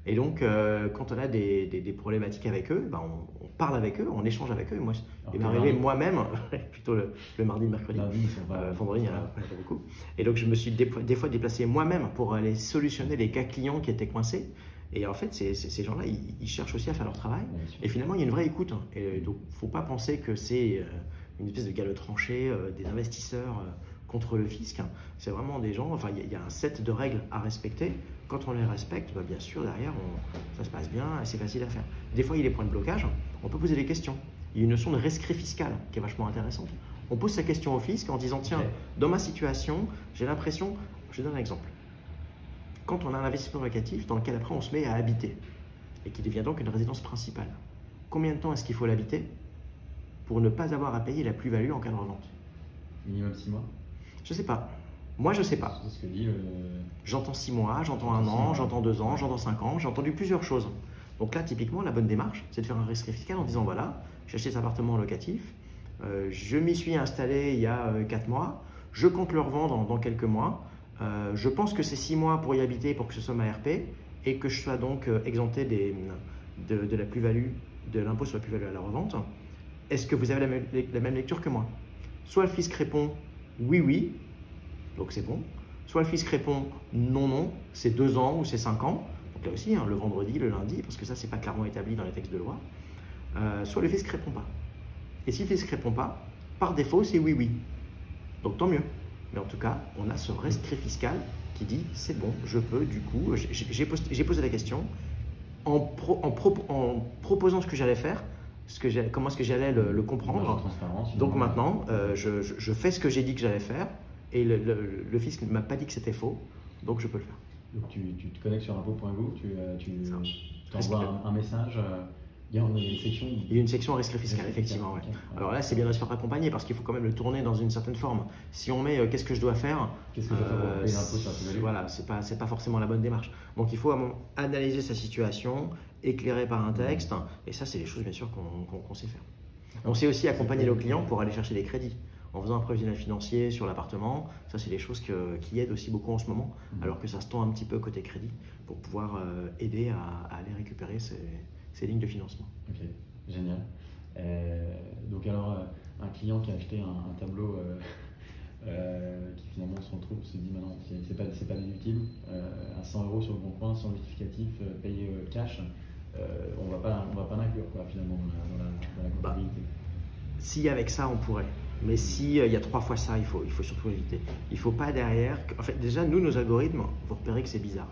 A: Et donc, quand on a des problématiques avec eux, on parle avec eux, on échange avec eux. Moi, il m'est arrivé moi-même, plutôt le mardi, le mercredi, vendredi, il n'y en a pas beaucoup. Et donc, je me suis des fois déplacé moi-même pour aller solutionner les cas clients qui étaient coincés. Et en fait, ces gens-là, ils cherchent aussi à faire leur travail. Et finalement, il y a une vraie écoute. Et donc, il ne faut pas penser que c'est une espèce de galop tranché des investisseurs contre le fisc. C'est vraiment des gens, il y a un set de règles à respecter. Quand on les respecte, bien sûr, derrière, ça se passe bien et c'est facile à faire. Des fois, il y a des points de blocage, on peut poser des questions. Il y a une notion de rescrit fiscal qui est vachement intéressante. On pose sa question au fisc en disant, tiens, dans ma situation, j'ai l'impression, je donne un exemple. Quand on a un investissement locatif dans lequel après on se met à habiter et qui devient donc une résidence principale, combien de temps est-ce qu'il faut l'habiter pour ne pas avoir à payer la plus-value en cas de revente?
B: Minimum 6 mois.
A: Je sais pas. Moi, je sais pas.
B: C'est ce que dit
A: J'entends 6 mois, j'entends 1 an, j'entends 2 ans, j'entends 5 ans, j'ai entendu plusieurs choses. Donc là, typiquement, la bonne démarche, c'est de faire un rescrit fiscal en disant voilà, j'ai acheté cet appartement locatif, je m'y suis installé il y a 4 mois, je compte le revendre dans quelques mois, je pense que c'est 6 mois pour y habiter pour que ce soit ma RP et que je sois donc exempté de la plus-value, de l'impôt sur la plus-value à la revente. Est-ce que vous avez la même lecture que moi? Soit le fisc répond oui, oui, donc c'est bon. Soit le fisc répond non, non, c'est 2 ans ou c'est 5 ans. Donc là aussi, le vendredi, le lundi, parce que ça, c'est pas clairement établi dans les textes de loi. Soit le fisc répond pas. Et si le fisc répond pas, par défaut, c'est oui, oui. Donc tant mieux. Mais en tout cas, on a ce rescrit fiscal qui dit c'est bon, je peux, du coup, j'ai posé la question en proposant ce que j'allais faire. Comment est-ce que j'allais le comprendre. Donc maintenant, je fais ce que j'ai dit que j'allais faire et le fisc ne m'a pas dit que c'était faux, donc je peux le faire.
B: Donc tu te connectes sur impôt.gouv, tu envoies un message. Il y a une section.
A: Il y a une section rescrit fiscal, effectivement. Ouais. Alors là, c'est bien de se faire accompagner parce qu'il faut quand même le tourner dans une certaine forme. Si on met qu'est-ce que je dois faire,
B: qu'est-ce que je dois faire pour payer l'impôt sur la plus-value ?
A: Voilà, c'est pas forcément la bonne démarche. Donc il faut analyser sa situation, éclairé par un texte, et ça, c'est des choses bien sûr qu'on sait faire. On sait aussi accompagner le client pour aller chercher des crédits. En faisant un prévisionnel financier sur l'appartement, ça c'est des choses qui aident aussi beaucoup en ce moment, alors que ça se tend un petit peu côté crédit pour pouvoir aider à aller récupérer ces lignes de financement.
B: Ok, génial. Donc alors, un client qui a acheté un tableau qui finalement se retrouve, se dit maintenant c'est pas déductible, à 100 € sur le bon coin, sans justificatif, payé cash, on va pas l'inclure finalement dans la comptabilité.
A: Si avec ça on pourrait, mais si il y a 3 fois ça, il faut surtout éviter. Il ne faut pas derrière. En fait, déjà nous, nos algorithmes, vous repérez que c'est bizarre.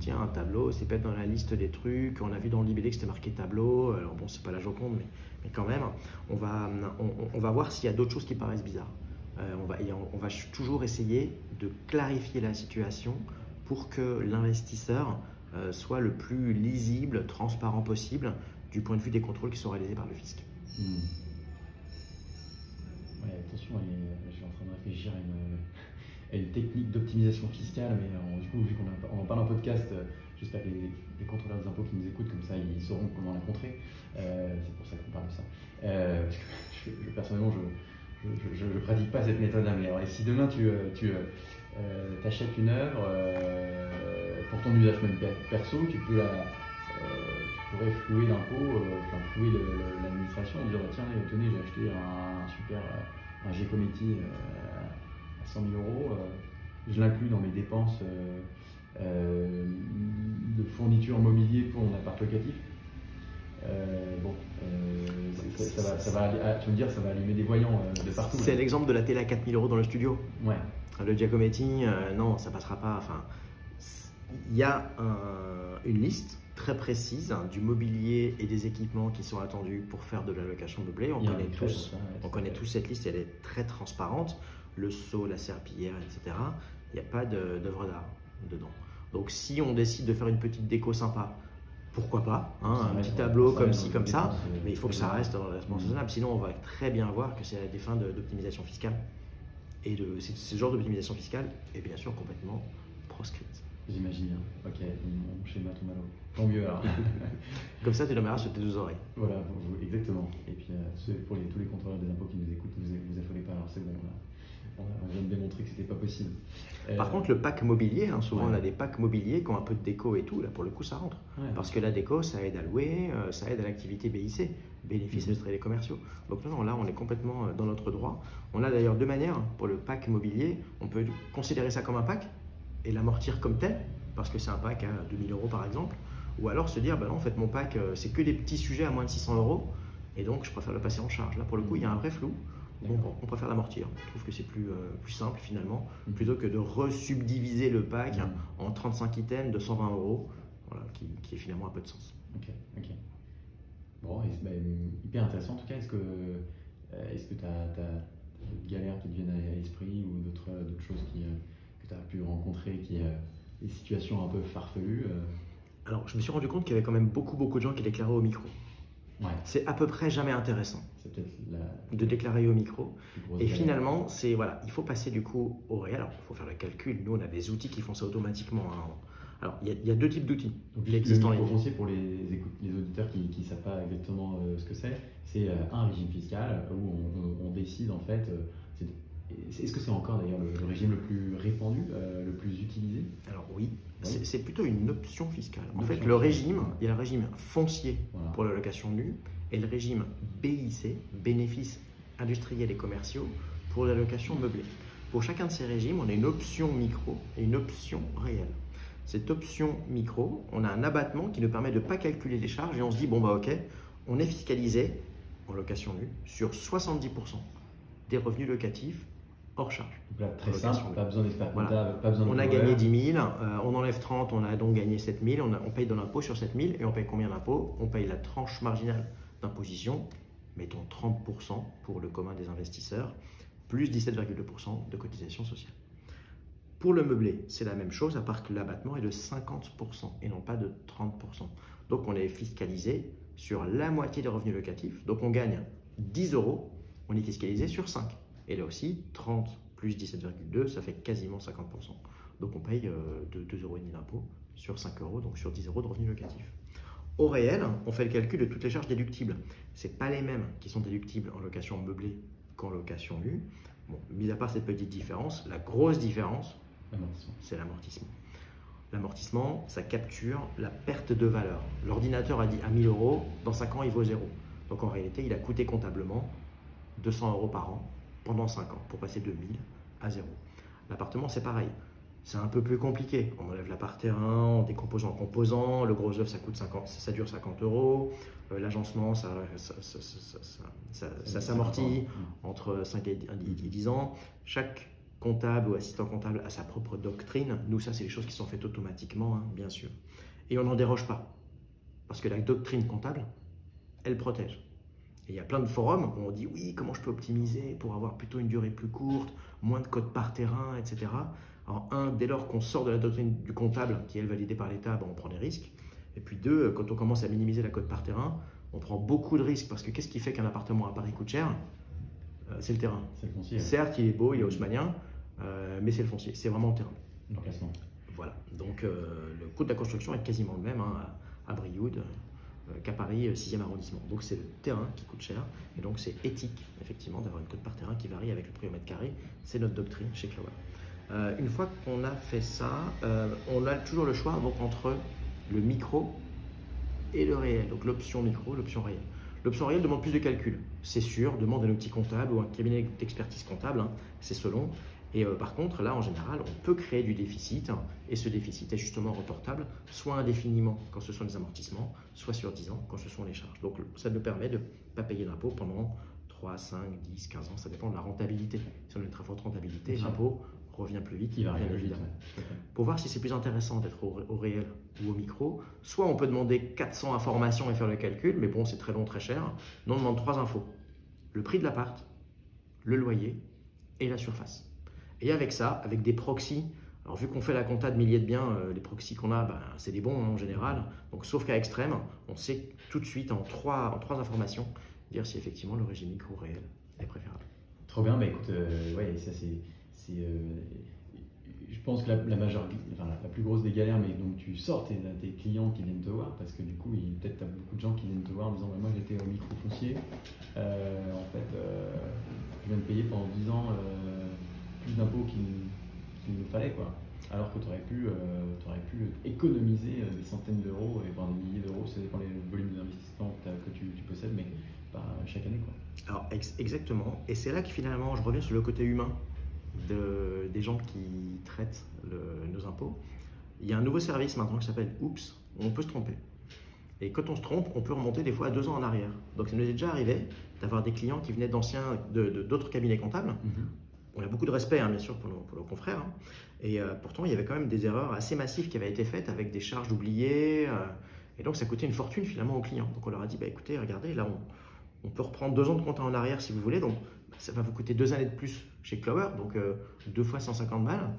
A: Tiens, un tableau, c'est peut-être dans la liste des trucs. On a vu dans le libellé que c'était marqué tableau. Alors bon, c'est pas la Joconde, mais quand même, on va voir s'il y a d'autres choses qui paraissent bizarres. On va toujours essayer de clarifier la situation pour que l'investisseur soit le plus lisible, transparent possible du point de vue des contrôles qui sont réalisés par le fisc.
B: Ouais, attention, je suis en train de réfléchir à une technique d'optimisation fiscale, mais du coup, vu qu'on en parle en podcast, j'espère que les contrôleurs des impôts qui nous écoutent, comme ça, ils sauront comment la contrer. C'est pour ça qu'on parle de ça. Parce que personnellement, je ne pratique pas cette méthode-là, mais alors, si demain tu achètes une œuvre pour ton usage même perso, tu pourrais flouer l'impôt, flouer l'administration en disant tiens, tenez, j'ai acheté un G-Cometti à 100 000 €, je l'inclus dans mes dépenses de fourniture mobilier pour mon appart locatif. Ça va allumer des voyants de partout.
A: C'est l'exemple de la télé à 4 000 € dans le studio.
B: Ouais.
A: Le Giacometti, non, ça passera pas. Enfin, il y a une liste très précise du mobilier et des équipements qui sont attendus pour faire de la location meublée. On connaît tous cette liste, elle est très transparente. Le seau, la serpillière, etc. Il n'y a pas d'œuvre d'art dedans. Donc si on décide de faire une petite déco sympa, pourquoi pas, un petit tableau comme ci, comme ça, mais il faut que ça reste dans le raisonnable. Sinon, on va très bien voir que c'est à des fins d'optimisation fiscale. Et ce genre d'optimisation fiscale est bien sûr complètement proscrite.
B: J'imagine bien. Ok, mon schéma tout malo. Tant mieux alors.
A: Comme ça, tu l'emmèneras sur tes 2 oreilles.
B: Voilà, exactement. Et puis pour tous les contrôleurs des impôts qui nous écoutent, vous affolez pas, alors c'est bon. On vient de démontrer que c'était pas possible.
A: Par contre, le pack mobilier, souvent on a des packs mobiliers qui ont un peu de déco et tout, là pour le coup ça rentre. Parce que la déco, ça aide à louer, ça aide à l'activité BIC, bénéfice industriels et commerciaux. Donc non, là on est complètement dans notre droit. On a d'ailleurs 2 manières pour le pack mobilier. On peut considérer ça comme un pack et l'amortir comme tel, parce que c'est un pack à 2 000 € par exemple. Ou alors se dire, non, en fait mon pack c'est que des petits sujets à moins de 600 €, et donc je préfère le passer en charge. Là pour le coup, il y a un vrai flou. Donc on préfère l'amortir. On trouve que c'est plus simple finalement, plutôt que de resubdiviser le pack en 35 items de 120 €, voilà, qui est finalement un peu de sens.
B: Ok. Bon, hyper intéressant en tout cas. Est-ce que tu as d'autres galères qui te viennent à l'esprit ou d'autres choses que tu as pu rencontrer, des situations un peu farfelues?
A: Alors je me suis rendu compte qu'il y avait quand même beaucoup de gens qui déclaraient au micro.
B: Ouais.
A: C'est à peu près jamais intéressant
B: C'est peut-être
A: de déclarer au micro.
B: plus grosse
A: Et
B: galère.
A: finalement, voilà, il faut passer du coup au réel. Alors, il faut faire le calcul. Nous, on a des outils qui font ça automatiquement, hein. Alors, il y a deux types d'outils
B: Donc,
A: qui
B: le
A: existent en ligne.
B: micro-foncier, pour les auditeurs qui ne savent pas exactement ce que c'est un régime fiscal où on décide en fait. Est-ce que c'est encore d'ailleurs le régime le plus répandu, le plus utilisé?
A: Alors oui,
B: Oui.
A: c'est plutôt une option fiscale. En
B: Une
A: fait,
B: option
A: le
B: fiscale.
A: régime, il y a le régime foncier
B: Voilà.
A: pour la location nue et le régime BIC, bénéfices industriels et commerciaux, pour la location meublée. Pour chacun de ces régimes, on a une option micro et une option réelle. Cette option micro, on a un abattement qui nous permet de ne pas calculer les charges et on se dit, bon bah ok, on est fiscalisé en location nue sur 70% des revenus locatifs hors charge.
B: Donc là, très
A: Location
B: simple,
A: nue.
B: pas besoin d'expert
A: Voilà.
B: comptable, pas besoin de
A: On a
B: coureur.
A: gagné 10 000, on enlève 30, on a donc gagné 7 000, on paye de l'impôt sur 7 000 et on paye combien d'impôt? On paye la tranche marginale d'imposition, mettons 30% pour le commun des investisseurs, plus 17,2% de cotisation sociale. Pour le meublé, c'est la même chose, à part que l'abattement est de 50% et non pas de 30%. Donc on est fiscalisé sur la moitié des revenus locatifs. Donc on gagne 10 euros, on est fiscalisé sur 5. Et là aussi, 30 plus 17,2, ça fait quasiment 50%. Donc on paye de 2,5 euros d'impôt sur 5 euros, donc sur 10 euros de revenus locatifs. Au réel, on fait le calcul de toutes les charges déductibles. Ce n'est pas les mêmes qui sont déductibles en location meublée qu'en location nue. Bon, mis à part cette petite différence, la grosse différence,
B: Amortissement.
A: c'est l'amortissement. L'amortissement, ça capture la perte de valeur. L'ordinateur a dit à 1 000 euros, dans 5 ans, il vaut 0. Donc en réalité, il a coûté comptablement 200 euros par an pendant 5 ans pour passer de 1 000 à 0. L'appartement, c'est pareil. C'est un peu plus compliqué. On enlève l'appart-terrain, on décompose en composants. Le gros œuvre, ça dure 50 euros. L'agencement, ça s'amortit entre 5 et 10 ans. Chaque comptable ou assistant comptable a sa propre doctrine. Nous, ça, c'est les choses qui sont faites automatiquement, hein, bien sûr. Et on n'en déroge pas. Parce que la doctrine comptable, elle protège. Et il y a plein de forums où on dit oui, comment je peux optimiser pour avoir plutôt une durée plus courte, moins de codes par terrain, etc. Alors, dès lors qu'on sort de la doctrine du comptable, qui est validée par l'État, on prend des risques. Et puis deux, quand on commence à minimiser la cote par terrain, on prend beaucoup de risques parce que qu'est-ce qui fait qu'un appartement à Paris coûte cher? C'est le terrain.
B: C'est le foncier.
A: Certes, il est beau, il est haussmannien, mais c'est le foncier, c'est vraiment le terrain.
B: L'emplacement.
A: Voilà, donc le coût de la construction est quasiment le même hein, à Brioude qu'à Paris 6e arrondissement. Donc c'est le terrain qui coûte cher et donc c'est éthique effectivement d'avoir une cote par terrain qui varie avec le prix au mètre carré. C'est notre doctrine chez Clawal. Une fois qu'on a fait ça, on a toujours le choix donc, entre le micro et le réel. Donc l'option micro, l'option réelle. L'option réelle demande plus de calcul, c'est sûr, demande un outil comptable ou un cabinet d'expertise comptable, hein, c'est selon. Et par contre, là, en général, on peut créer du déficit, hein, et ce déficit est justement reportable, soit indéfiniment quand ce sont les amortissements, soit sur 10 ans quand ce sont les charges. Donc ça nous permet de ne pas payer d'impôt pendant 3, 5, 10, 15 ans, ça dépend de la rentabilité. Si on a une très forte rentabilité, l'impôt revient plus vite,
B: Il va
A: bien
B: arriver
A: évidemment.
B: vite.
A: Pour voir si c'est plus intéressant d'être au réel ou au micro, soit on peut demander 400 informations et faire le calcul, mais bon, c'est très long, très cher. Non, on demande 3 infos. Le prix de l'appart, le loyer et la surface. Et avec ça, avec des proxys, alors vu qu'on fait la compta de milliers de biens, les proxys qu'on a, c'est des bons hein, en général. Donc sauf cas extrême, on sait tout de suite en trois informations dire si effectivement le régime micro réel est préférable.
B: Trop bien, bah écoute, ouais, ça je pense que la plus grosse des galères, mais donc tu sors tes clients qui viennent te voir, parce que du coup, peut-être tu as beaucoup de gens qui viennent te voir en disant moi j'étais au micro-foncier, en fait, je viens de payer pendant 10 ans plus d'impôts qu'il me fallait, quoi. Alors que tu aurais pu économiser des centaines d'euros et voire des milliers d'euros, ça dépend des volumes d'investissement que tu possèdes, mais chaque année, quoi.
A: Alors exactement, et c'est là que finalement je reviens sur le côté humain des gens qui traitent nos impôts. Il y a un nouveau service maintenant qui s'appelle Oops, où on peut se tromper. Et quand on se trompe, on peut remonter des fois à 2 ans en arrière. Donc ça nous est déjà arrivé d'avoir des clients qui venaient d'autres cabinets comptables.
B: Mm-hmm.
A: On a beaucoup de respect, hein, bien sûr, pour nos confrères. Hein. Et pourtant, il y avait quand même des erreurs assez massives qui avaient été faites avec des charges oubliées. Et donc, ça coûtait une fortune finalement aux clients. Donc, on leur a dit, écoutez, regardez, là, on peut reprendre 2 ans de compte en arrière si vous voulez. Donc, ça va vous coûter 2 années de plus chez Clawal. Donc, 2 fois 150 balles.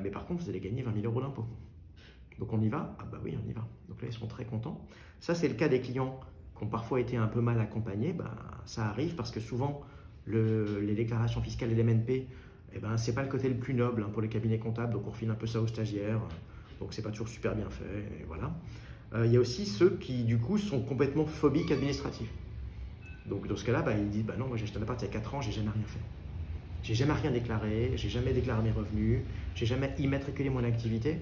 A: Mais par contre, vous allez gagner 20 000 euros d'impôt. Donc, on y va? Ah bah oui, on y va. Donc là, ils sont très contents. Ça, c'est le cas des clients qui ont parfois été un peu mal accompagnés, ben, ça arrive parce que souvent, les déclarations fiscales et les MNP, eh ben, ce n'est pas le côté le plus noble pour les cabinets comptables, donc on refile un peu ça aux stagiaires, donc c'est pas toujours super bien fait, et voilà. Il y a aussi ceux qui, du coup, sont complètement phobiques administratifs. Donc dans ce cas-là, bah, ils disent bah non, moi j'ai acheté un appart il y a 4 ans, j'ai jamais rien fait. J'ai jamais rien déclaré, j'ai jamais déclaré mes revenus, j'ai jamais immatriculé mon activité.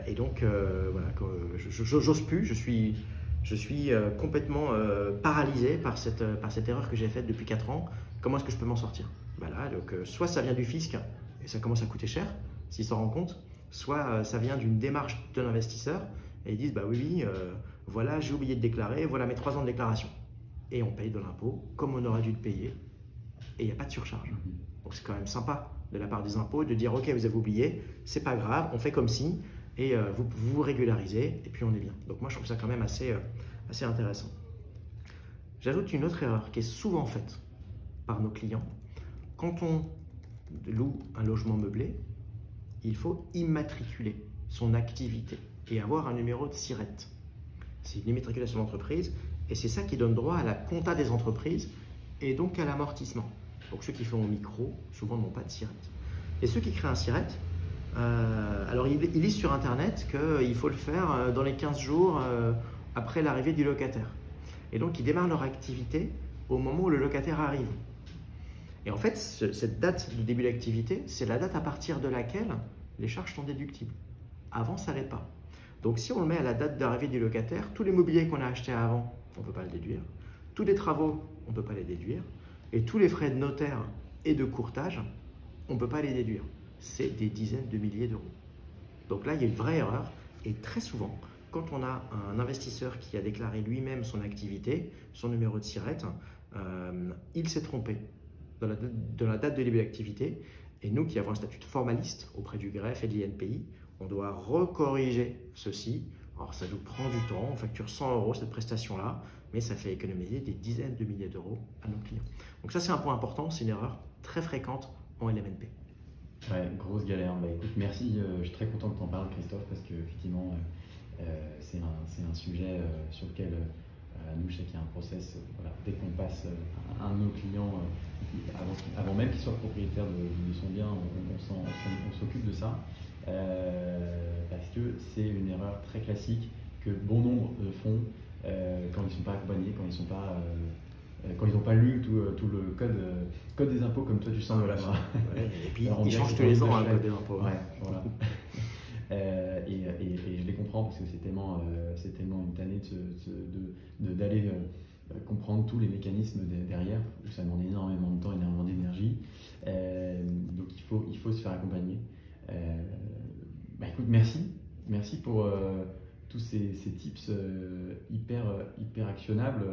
A: Et donc voilà, j'ose plus, je suis complètement paralysé par cette erreur que j'ai faite depuis 4 ans. Comment est-ce que je peux m'en sortir? Voilà, donc soit ça vient du fisc et ça commence à coûter cher s'ils s'en rendent compte, soit ça vient d'une démarche de l'investisseur et ils disent bah oui, voilà, j'ai oublié de déclarer, voilà mes 3 ans de déclaration. Et on paye de l'impôt comme on aurait dû le payer et il n'y a pas de surcharge. Donc c'est quand même sympa de la part des impôts de dire ok, vous avez oublié, c'est pas grave, on fait comme si et vous vous régularisez et puis on est bien. Donc moi je trouve ça quand même assez intéressant. J'ajoute une autre erreur qui est souvent faite par nos clients. Quand on loue un logement meublé, il faut immatriculer son activité et avoir un numéro de SIRET. C'est une immatriculation d'entreprise et c'est ça qui donne droit à la compta des entreprises et donc à l'amortissement. Donc ceux qui font au micro, souvent n'ont pas de SIRET. Et ceux qui créent un SIRET, alors ils lisent sur internet qu'il faut le faire dans les 15 jours après l'arrivée du locataire. Et donc ils démarrent leur activité au moment où le locataire arrive. Et en fait, cette date de début d'activité, c'est la date à partir de laquelle les charges sont déductibles. Avant, ça ne l'est pas. Donc si on le met à la date d'arrivée du locataire, tous les mobiliers qu'on a achetés avant, on ne peut pas le déduire. Tous les travaux, on ne peut pas les déduire. Et tous les frais de notaire et de courtage, on ne peut pas les déduire. C'est des dizaines de milliers d'euros. Donc là, il y a une vraie erreur. Et très souvent, quand on a un investisseur qui a déclaré lui-même son activité, son numéro de SIRET, il s'est trompé dans la date de début d'activité. Et nous qui avons un statut de formaliste auprès du greffe et de l'INPI, on doit recorriger ceci. Alors ça nous prend du temps, on facture 100 € cette prestation-là, mais ça fait économiser des dizaines de milliers d'euros à nos clients. Donc ça c'est un point important, c'est une erreur très fréquente en LMNP.
B: Ouais, grosse galère. Bah, écoute, merci, je suis très content que tu en parles Christophe, parce qu'effectivement c'est un sujet sur lequel nous, je sais qu'il y a un process, voilà, dès qu'on passe un de nos clients, avant même qu'il soit propriétaire de son bien, on s'occupe de ça, parce que c'est une erreur très classique que bon nombre font quand ils ne sont pas accompagnés, quand ils n'ont pas lu tout le code des impôts comme toi tu sens.
A: Voilà. Ouais, et puis ils changent tous les ans le code des impôts.
B: Ouais, voilà. Et je les comprends parce que c'est tellement une tannée d'aller comprendre tous les mécanismes derrière, où ça demande énormément de temps, énormément d'énergie. Donc il faut se faire accompagner. Bah écoute, merci pour tous ces tips hyper actionnables.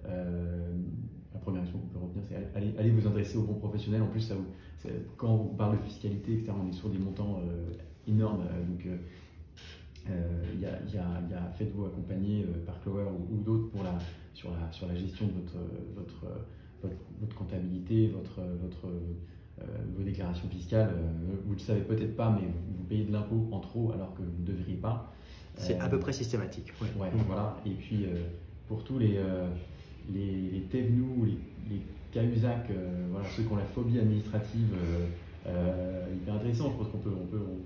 B: La première chose qu'on peut retenir, c'est allez vous adresser aux bons professionnels. En plus, quand on parle de fiscalité, etc., on est sur des montants énormes. Donc, faites-vous accompagner par Clover ou d'autres sur la gestion de votre comptabilité, vos déclarations fiscales. Vous ne le savez peut-être pas, mais vous payez de l'impôt en trop alors que vous ne devriez pas.
A: C'est à peu près systématique.
B: Ouais, voilà. Et puis, pour tous les TEVNU, les CAUSAC, voilà, ceux qui ont la phobie administrative, hyper intéressant. Je pense qu'on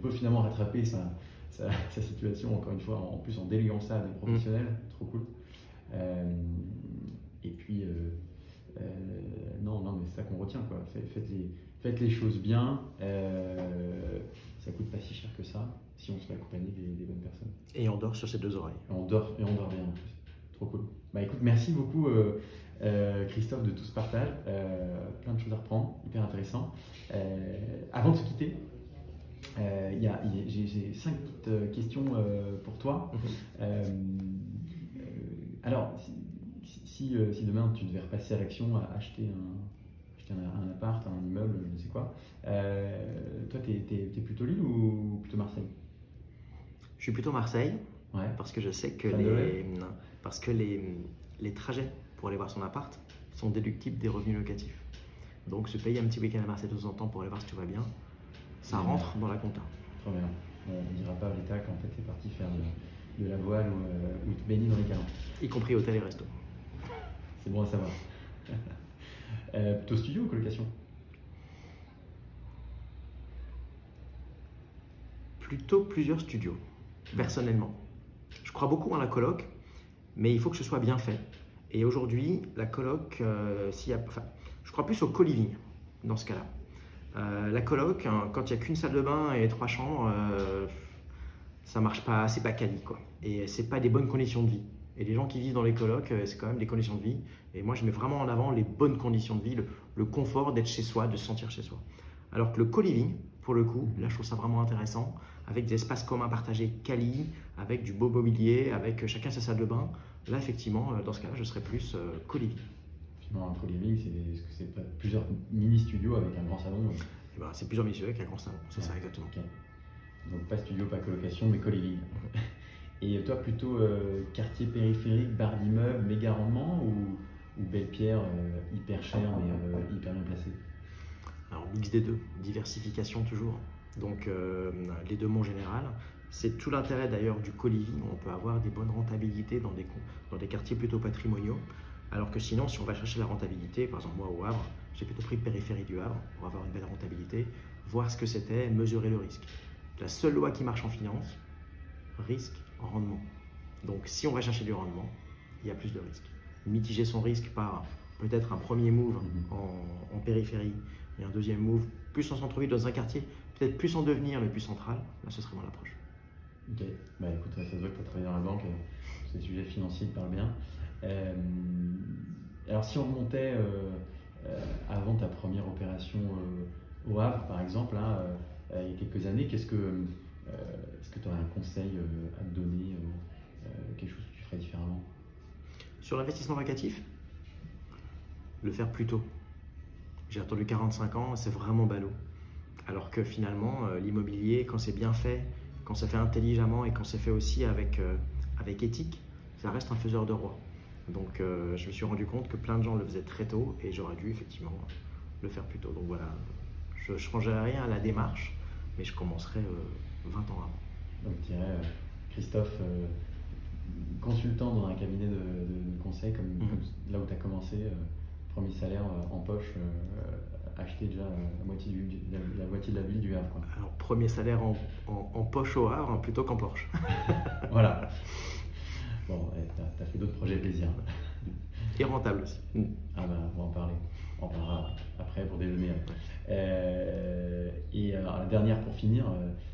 B: peut finalement rattraper sa situation, encore une fois, en plus en déléguant ça à des professionnels. Trop cool. Et puis, non, mais c'est ça qu'on retient, quoi. Faites les choses bien. Ça coûte pas si cher que ça si on se fait accompagner des bonnes personnes.
A: Et on dort sur ses 2 oreilles.
B: On dort bien en plus. Trop cool. Bah écoute, merci beaucoup Christophe de tout ce partage. Plein de choses à reprendre, hyper intéressant. Avant de se quitter, j'ai 5 petites questions pour toi. Alors, si demain tu devais repasser à l'action, à acheter un appart, un immeuble, je ne sais quoi, toi, t'es plutôt Lille ou plutôt Marseille?
A: Je suis plutôt Marseille,
B: ouais.
A: Parce que je sais que les trajets pour aller voir son appart sont déductibles des revenus locatifs. Donc se payer un petit week-end à Marseille de temps en temps pour aller voir si tout va bien, ça rentre dans la compta.
B: Trop bien. On ne dira pas à l'État qu'en fait tu es parti faire de la voile ou te baigner dans les calanques.
A: Y compris hôtel et resto.
B: C'est bon à savoir. Plutôt studio ou colocation?
A: Plutôt plusieurs studios, personnellement. Je crois beaucoup en la coloc, mais il faut que ce soit bien fait. Et aujourd'hui, la coloc, je crois plus au co-living dans ce cas-là. La coloc, hein, quand il n'y a qu'une salle de bain et 3 chambres, ça marche pas, c'est pas quali, quoi. Et c'est pas des bonnes conditions de vie. Et les gens qui vivent dans les colocs, c'est quand même des conditions de vie. Et moi, je mets vraiment en avant les bonnes conditions de vie, le confort d'être chez soi, de se sentir chez soi. Alors que le co-living, pour le coup, là, je trouve ça vraiment intéressant, avec des espaces communs partagés quali, avec du beau mobilier, avec chacun sa salle de bain. Là, effectivement, dans ce cas-là, je serais plus co-living.
B: Finalement, un co-living, c'est pas plusieurs mini-studios avec un grand salon.
A: Et ben, c'est plusieurs messieurs avec un grand salon, c'est ça exactement.
B: Okay. Donc pas studio, pas colocation, mais co-living. Et toi, plutôt quartier périphérique, barre d'immeuble, méga rendement ou belle pierre, hyper chère mais hyper bien placée?
A: Alors, mix des deux, diversification toujours. Donc, les deux, mon général. C'est tout l'intérêt d'ailleurs du co-living. On peut avoir des bonnes rentabilités dans des quartiers plutôt patrimoniaux. Alors que sinon, si on va chercher la rentabilité, par exemple, moi au Havre, j'ai plutôt pris périphérie du Havre pour avoir une belle rentabilité, voir ce que c'était, mesurer le risque. La seule loi qui marche en finance, risque, rendement. Donc, si on va chercher du rendement, il y a plus de risques. Mitiger son risque par peut-être un premier move en périphérie et un deuxième move plus en centre-ville dans un quartier, peut-être plus en devenir mais plus central, là ce serait mon approche.
B: Ok, bah écoute, ça se voit que tu as travaillé dans la banque, ces sujets financiers te parlent bien. Alors si on remontait avant ta première opération au Havre par exemple, là, il y a quelques années, est-ce que tu aurais un conseil à te donner, quelque chose que tu ferais différemment?
A: Sur l'investissement locatif, le faire plus tôt. J'ai attendu 45 ans, c'est vraiment ballot. Alors que finalement, l'immobilier, quand c'est bien fait, quand c'est fait intelligemment et quand c'est fait aussi avec éthique, ça reste un faiseur de roi. Donc je me suis rendu compte que plein de gens le faisaient très tôt et j'aurais dû effectivement le faire plus tôt. Donc voilà, je ne changerai rien à la démarche, mais je commencerai 20 ans avant.
B: Donc tu dirais, Christophe, consultant dans un cabinet de conseil, comme là où tu as commencé, premier salaire en poche, acheter déjà la moitié de la ville du Havre, quoi.
A: Alors premier salaire en poche au Havre plutôt qu'en Porsche.
B: Voilà. Bon, tu as fait d'autres projets plaisir.
A: Et rentable aussi.
B: Ah bah, on va en parler. On en parlera après pour déjeuner. Et alors, la dernière pour finir,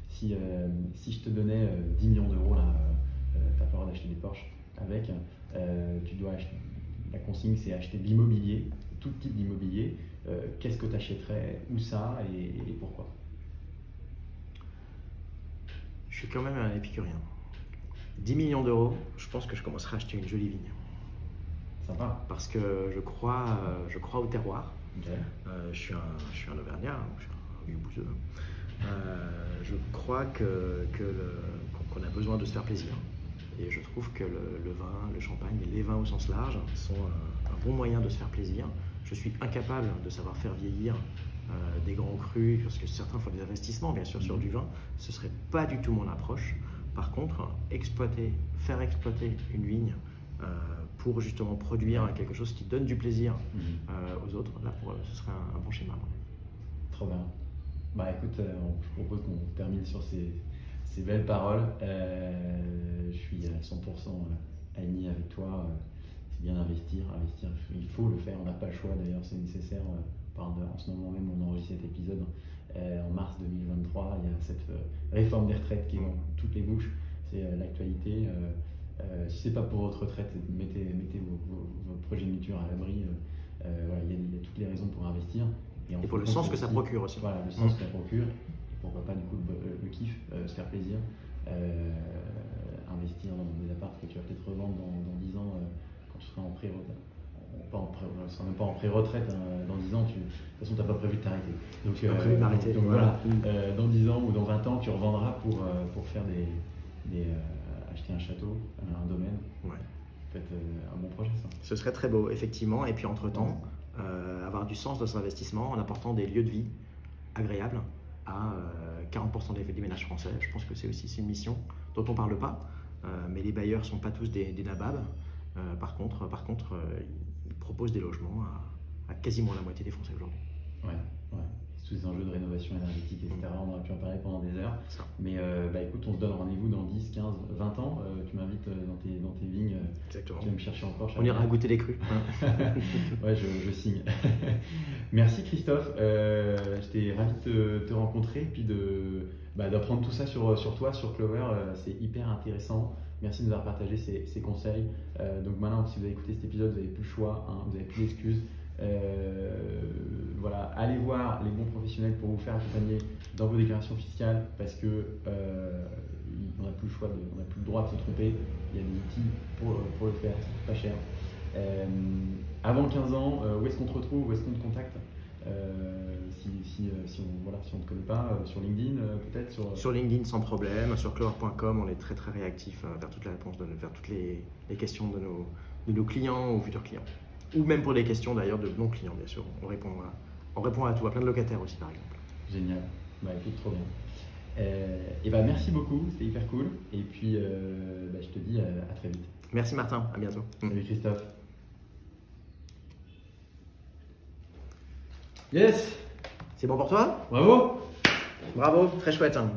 B: si je te donnais 10 millions d'euros, là, tu as pas le droit d'acheter des Porsche avec, tu dois acheter, la consigne c'est acheter de l'immobilier, tout type d'immobilier. Qu'est-ce que tu achèterais, où ça et pourquoi?
A: Je suis quand même un épicurien. 10 millions d'euros, je pense que je commencerai à acheter une jolie vigne.
B: Sympa.
A: Parce que je crois au terroir.
B: Okay.
A: Je suis un Auvergnat, je suis un vieux bouseux. Je crois qu'on a besoin de se faire plaisir. Et je trouve que le vin, le champagne et les vins au sens large sont un bon moyen de se faire plaisir. Je suis incapable de savoir faire vieillir des grands crus, parce que certains font des investissements, bien sûr, sur du vin. Ce ne serait pas du tout mon approche. Par contre, faire exploiter une vigne pour justement produire quelque chose qui donne du plaisir aux autres, là, ce serait un bon schéma.
B: Trop bien. Bah écoute, je propose qu'on termine sur ces belles paroles. Je suis à 100% aligné avec toi. C'est bien d'investir. Investir, il faut le faire. On n'a pas le choix d'ailleurs, c'est nécessaire. En ce moment même, on enregistre cet épisode. En mars 2023, il y a cette réforme des retraites qui est dans toutes les bouches. C'est l'actualité. Si ce n'est pas pour votre retraite, mettez vos progéniture à l'abri. Voilà, il y a toutes les raisons pour investir.
A: Et pour le sens que ça procure aussi.
B: Voilà, le sens que ça procure. Et pourquoi pas du coup le kiff, se faire plaisir. Investir dans des apparts que tu vas peut-être revendre dans 10 ans quand tu seras en pré-retraite. On ne sera même pas en pré-retraite, hein, dans 10 ans, de toute façon, tu n'as pas prévu de t'arrêter. Donc voilà, dans 10 ans ou dans 20 ans, tu revendras pour faire acheter un château, un domaine.
A: Ouais.
B: Peut-être un bon projet, ça.
A: Ce serait très beau, effectivement. Et puis, entre-temps, avoir du sens dans son investissement en apportant des lieux de vie agréables à 40% des ménages français. Je pense que c'est aussi une mission dont on ne parle pas. mais les bailleurs ne sont pas tous des nababs. Par contre, ils proposent des logements à quasiment la moitié des Français aujourd'hui.
B: Ouais, ouais. Tous ces enjeux de rénovation énergétique, etc. On aurait pu en parler pendant des heures.
A: Ça.
B: Mais écoute, on se donne rendez-vous dans 10, 15, 20 ans. Tu m'invites dans tes vignes.
A: Exactement.
B: Tu vas me chercher encore.
A: On ira goûter les crus.
B: Ouais, je signe. Merci Christophe. J'étais ravi de te rencontrer puis d'apprendre tout ça sur toi, sur Clover. C'est hyper intéressant. Merci de nous avoir partagé ces conseils. Donc maintenant, si vous avez écouté cet épisode, vous n'avez plus le choix, hein, vous n'avez plus d'excuses. Voilà, allez voir les bons professionnels pour vous faire accompagner dans vos déclarations fiscales parce que on n'a plus le choix, on n'a plus le droit de se tromper. Il y a des outils pour le faire, c'est pas cher. Avant 15 ans, où est-ce qu'on te retrouve, où est-ce qu'on te contacte si on ne te connaît pas, sur LinkedIn peut-être
A: Sur LinkedIn sans problème, sur clover.com, on est très très réactif vers toutes les réponses, vers toutes les questions de nos clients ou futurs clients. Ou même pour des questions d'ailleurs de non-clients, bien sûr. On répond à tout, à plein de locataires aussi par exemple.
B: Génial, écoute, trop bien. Et merci beaucoup, c'était hyper cool. Et puis je te dis à très vite.
A: Merci Martin, à bientôt.
B: Salut Christophe. Yes.
A: C'est bon pour toi?
B: Bravo.
A: Bravo, très chouette. Hein.